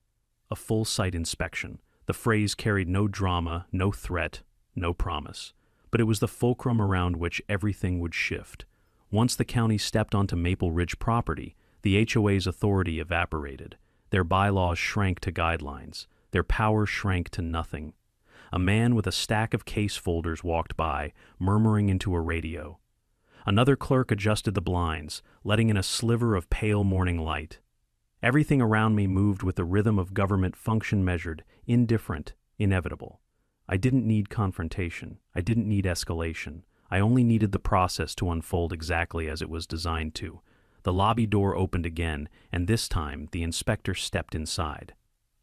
A full site inspection. The phrase carried no drama, no threat, no promise. But it was the fulcrum around which everything would shift. Once the county stepped onto Maple Ridge property, the HOA's authority evaporated. Their bylaws shrank to guidelines. Their power shrank to nothing. A man with a stack of case folders walked by, murmuring into a radio. Another clerk adjusted the blinds, letting in a sliver of pale morning light. Everything around me moved with the rhythm of government function, measured, indifferent, inevitable. I didn't need confrontation. I didn't need escalation. I only needed the process to unfold exactly as it was designed to. The lobby door opened again, and this time the inspector stepped inside.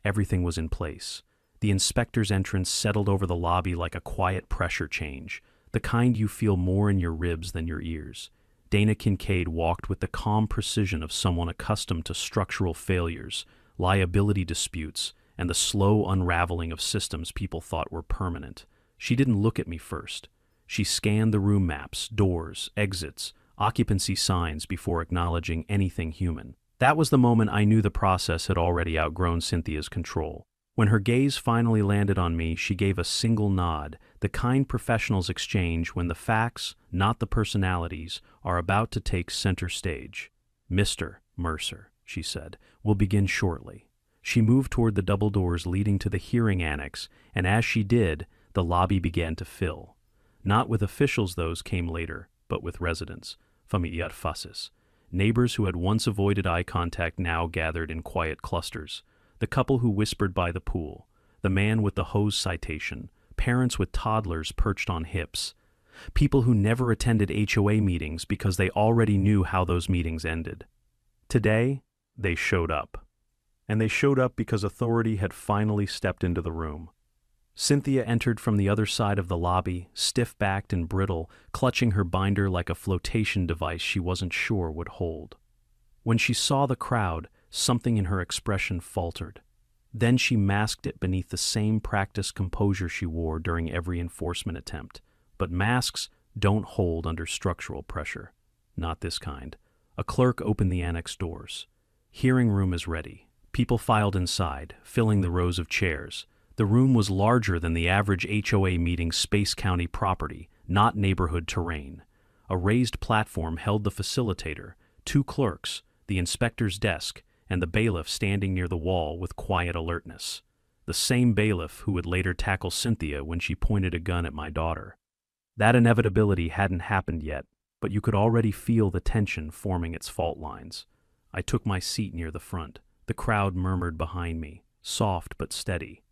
Everything was in place. The inspector's entrance settled over the lobby like a quiet pressure change, the kind you feel more in your ribs than your ears. Dana Kincaid walked with the calm precision of someone accustomed to structural failures, liability disputes, and the slow unraveling of systems people thought were permanent. She didn't look at me first. She scanned the room maps, doors, exits, occupancy signs before acknowledging anything human. That was the moment I knew the process had already outgrown Cynthia's control. When her gaze finally landed on me, she gave a single nod, the kind professionals exchange when the facts, not the personalities, are about to take center stage. "Mr. Mercer," she said, "will begin shortly." She moved toward the double doors leading to the hearing annex, and as she did, the lobby began to fill. Not with officials, those came later, but with residents, familiar faces. Neighbors who had once avoided eye contact now gathered in quiet clusters. The couple who whispered by the pool, the man with the hose citation, parents with toddlers perched on hips, people who never attended HOA meetings because they already knew how those meetings ended. Today, they showed up. And they showed up because authority had finally stepped into the room. Cynthia entered from the other side of the lobby, stiff-backed and brittle, clutching her binder like a flotation device she wasn't sure would hold. When she saw the crowd, something in her expression faltered. Then she masked it beneath the same practiced composure she wore during every enforcement attempt. But masks don't hold under structural pressure. Not this kind. A clerk opened the annex doors. "Hearing room is ready." People filed inside, filling the rows of chairs. The room was larger than the average HOA meeting Space County property, not neighborhood terrain. A raised platform held the facilitator, two clerks, the inspector's desk, and the bailiff standing near the wall with quiet alertness. The same bailiff who would later tackle Cynthia when she pointed a gun at my daughter. That inevitability hadn't happened yet, but you could already feel the tension forming its fault lines. I took my seat near the front. The crowd murmured behind me, soft but steady.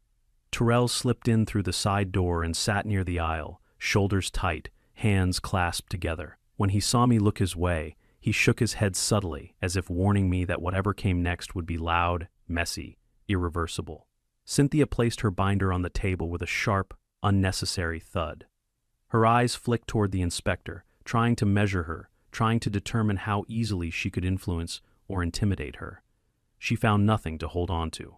Terrell slipped in through the side door and sat near the aisle, shoulders tight, hands clasped together. When he saw me look his way, he shook his head subtly, as if warning me that whatever came next would be loud, messy, irreversible. Cynthia placed her binder on the table with a sharp, unnecessary thud. Her eyes flicked toward the inspector, trying to measure her, trying to determine how easily she could influence or intimidate her. She found nothing to hold on to.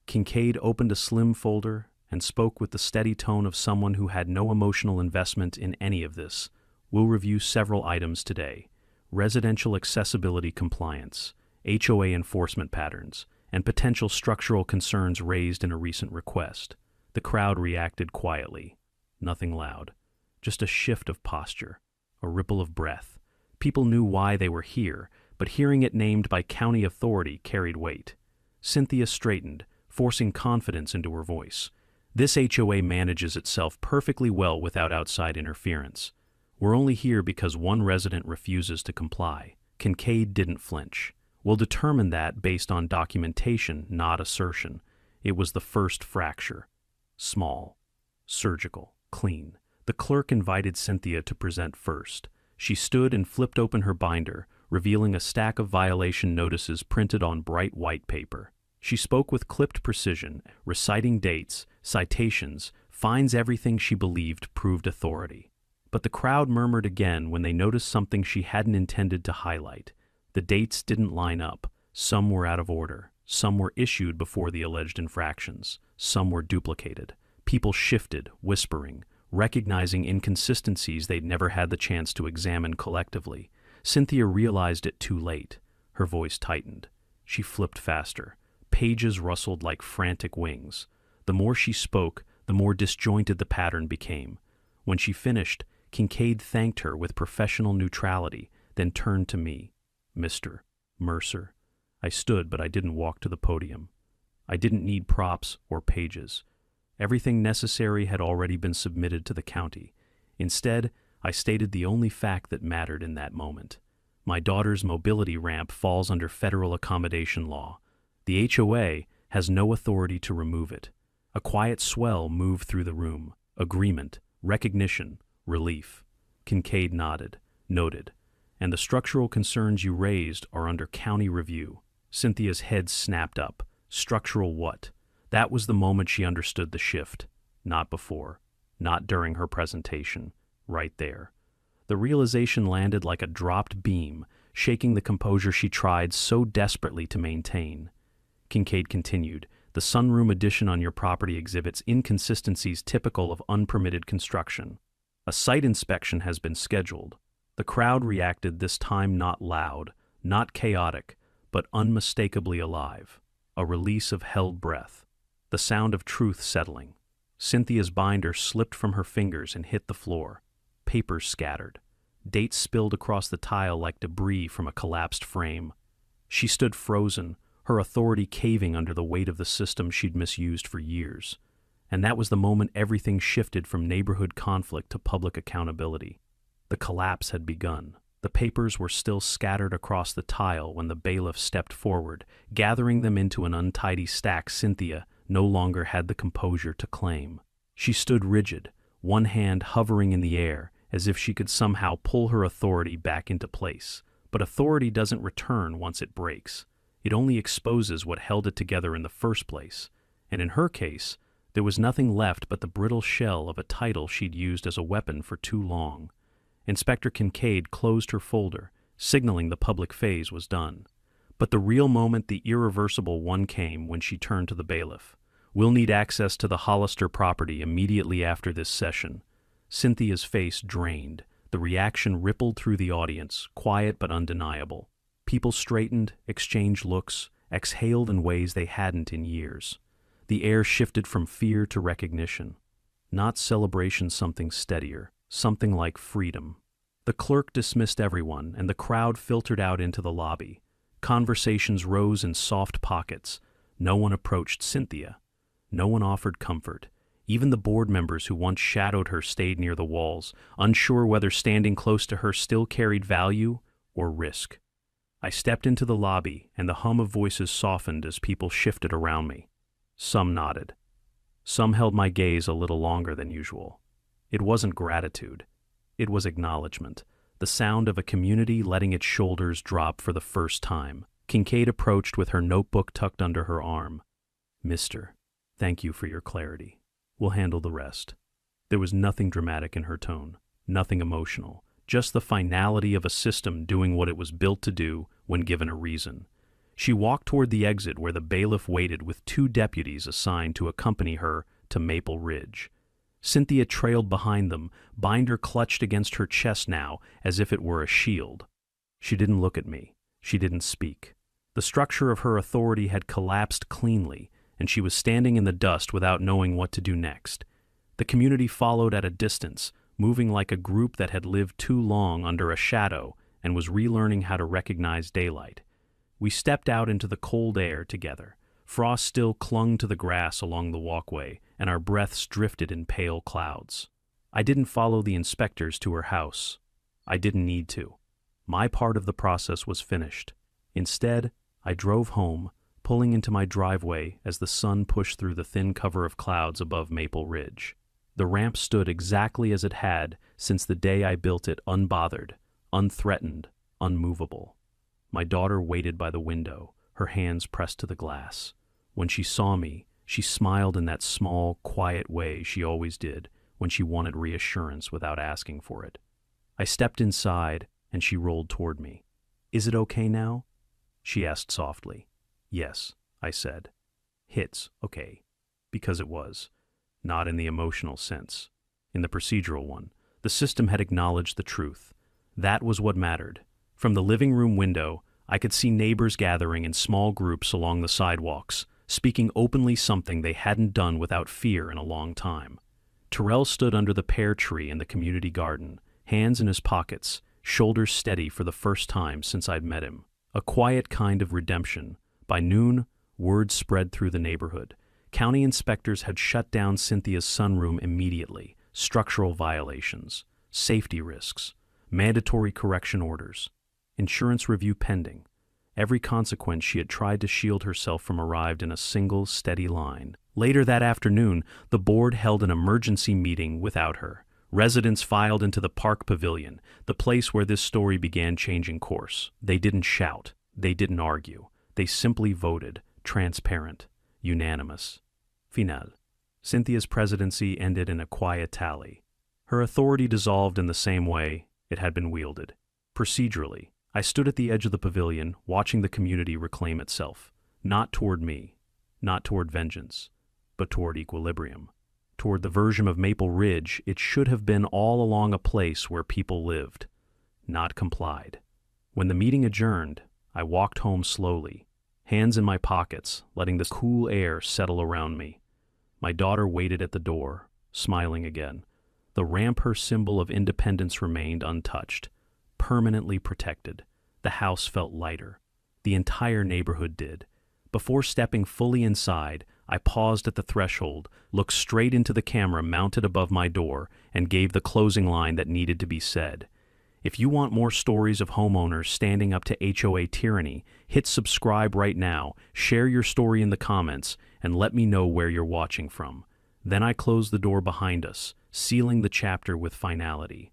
Kincaid opened a slim folder and spoke with the steady tone of someone who had no emotional investment in any of this. "We'll review several items today. Residential accessibility compliance, HOA enforcement patterns, and potential structural concerns raised in a recent request. The crowd reacted quietly. Nothing loud. Just a shift of posture, a ripple of breath. People knew why they were here, but hearing it named by county authority carried weight. Cynthia straightened, forcing confidence into her voice. This HOA manages itself perfectly well without outside interference. We're only here because one resident refuses to comply. Kincaid didn't flinch. We'll determine that based on documentation, not assertion. It was the first fracture. Small, surgical, clean. The clerk invited Cynthia to present first. She stood and flipped open her binder, revealing a stack of violation notices printed on bright white paper. She spoke with clipped precision, reciting dates, citations, fines, everything she believed proved authority. But the crowd murmured again when they noticed something she hadn't intended to highlight. The dates didn't line up. Some were out of order. Some were issued before the alleged infractions. Some were duplicated. People shifted, whispering, recognizing inconsistencies they'd never had the chance to examine collectively. Cynthia realized it too late. Her voice tightened. She flipped faster. Pages rustled like frantic wings. The more she spoke, the more disjointed the pattern became. When she finished, Kincaid thanked her with professional neutrality, then turned to me. Mr. Mercer. I stood, but I didn't walk to the podium. I didn't need props or pages. Everything necessary had already been submitted to the county. Instead, I stated the only fact that mattered in that moment. My daughter's mobility ramp falls under federal accommodation law. The HOA has no authority to remove it. A quiet swell moved through the room. Agreement, recognition, relief. Kincaid nodded, noted. And the structural concerns you raised are under county review. Cynthia's head snapped up. Structural what? That was the moment she understood the shift. Not before. Not during her presentation. Right there. The realization landed like a dropped beam, shaking the composure she tried so desperately to maintain. Kincaid continued, the sunroom addition on your property exhibits inconsistencies typical of unpermitted construction. A site inspection has been scheduled. The crowd reacted, this time not loud, not chaotic, but unmistakably alive. A release of held breath. The sound of truth settling. Cynthia's binder slipped from her fingers and hit the floor. Papers scattered. Dates spilled across the tile like debris from a collapsed frame. She stood frozen, her authority caving under the weight of the system she'd misused for years. And that was the moment everything shifted from neighborhood conflict to public accountability. The collapse had begun. The papers were still scattered across the tile when the bailiff stepped forward, gathering them into an untidy stack Cynthia no longer had the composure to claim. She stood rigid, one hand hovering in the air, as if she could somehow pull her authority back into place. But authority doesn't return once it breaks. It only exposes what held it together in the first place. And in her case, there was nothing left but the brittle shell of a title she'd used as a weapon for too long. Inspector Kincaid closed her folder, signaling the public phase was done. But the real moment, the irreversible one, came when she turned to the bailiff. We'll need access to the Hollister property immediately after this session. Cynthia's face drained. The reaction rippled through the audience, quiet but undeniable. People straightened, exchanged looks, exhaled in ways they hadn't in years. The air shifted from fear to recognition. Not celebration, something steadier, something like freedom. The clerk dismissed everyone, and the crowd filtered out into the lobby. Conversations rose in soft pockets. No one approached Cynthia. No one offered comfort. Even the board members who once shadowed her stayed near the walls, unsure whether standing close to her still carried value or risk. I stepped into the lobby, and the hum of voices softened as people shifted around me. Some nodded. Some held my gaze a little longer than usual. It wasn't gratitude. It was acknowledgement. The sound of a community letting its shoulders drop for the first time. Kincaid approached with her notebook tucked under her arm. Mister, thank you for your clarity. We'll handle the rest. There was nothing dramatic in her tone, nothing emotional, just the finality of a system doing what it was built to do when given a reason. She walked toward the exit where the bailiff waited with 2 deputies assigned to accompany her to Maple Ridge. Cynthia trailed behind them, binder clutched against her chest now as if it were a shield. She didn't look at me. She didn't speak. The structure of her authority had collapsed cleanly, and she was standing in the dust without knowing what to do next. The community followed at a distance, moving like a group that had lived too long under a shadow and was relearning how to recognize daylight. We stepped out into the cold air together. Frost still clung to the grass along the walkway, and our breaths drifted in pale clouds. I didn't follow the inspectors to her house. I didn't need to. My part of the process was finished. Instead, I drove home, pulling into my driveway as the sun pushed through the thin cover of clouds above Maple Ridge. The ramp stood exactly as it had since the day I built it, unbothered, unthreatened, unmovable. My daughter waited by the window, her hands pressed to the glass. When she saw me, she smiled in that small, quiet way she always did when she wanted reassurance without asking for it. I stepped inside, and she rolled toward me. "Is it okay now?" she asked softly. "Yes," I said. "It's okay." Because it was. Not in the emotional sense. In the procedural one. The system had acknowledged the truth. That was what mattered. From the living room window, I could see neighbors gathering in small groups along the sidewalks, speaking openly something they hadn't done without fear in a long time. Terrell stood under the pear tree in the community garden, hands in his pockets, shoulders steady for the first time since I'd met him. A quiet kind of redemption. By noon, word spread through the neighborhood. County inspectors had shut down Cynthia's sunroom immediately. Structural violations, safety risks, mandatory correction orders, insurance review pending. Every consequence she had tried to shield herself from arrived in a single, steady line. Later that afternoon, the board held an emergency meeting without her. Residents filed into the park pavilion, the place where this story began changing course. They didn't shout. They didn't argue. They simply voted, transparent, unanimous. Final. Cynthia's presidency ended in a quiet tally. Her authority dissolved in the same way it had been wielded. Procedurally, I stood at the edge of the pavilion, watching the community reclaim itself. Not toward me, not toward vengeance, but toward equilibrium. Toward the version of Maple Ridge it should have been all along, a place where people lived, not complied. When the meeting adjourned, I walked home slowly, hands in my pockets, letting the cool air settle around me. My daughter waited at the door, smiling again. The ramp, her symbol of independence, remained untouched, permanently protected. The house felt lighter. The entire neighborhood did. Before stepping fully inside, I paused at the threshold, looked straight into the camera mounted above my door, and gave the closing line that needed to be said. If you want more stories of homeowners standing up to HOA tyranny, hit subscribe right now, share your story in the comments, and let me know where you're watching from. Then I closed the door behind us, sealing the chapter with finality.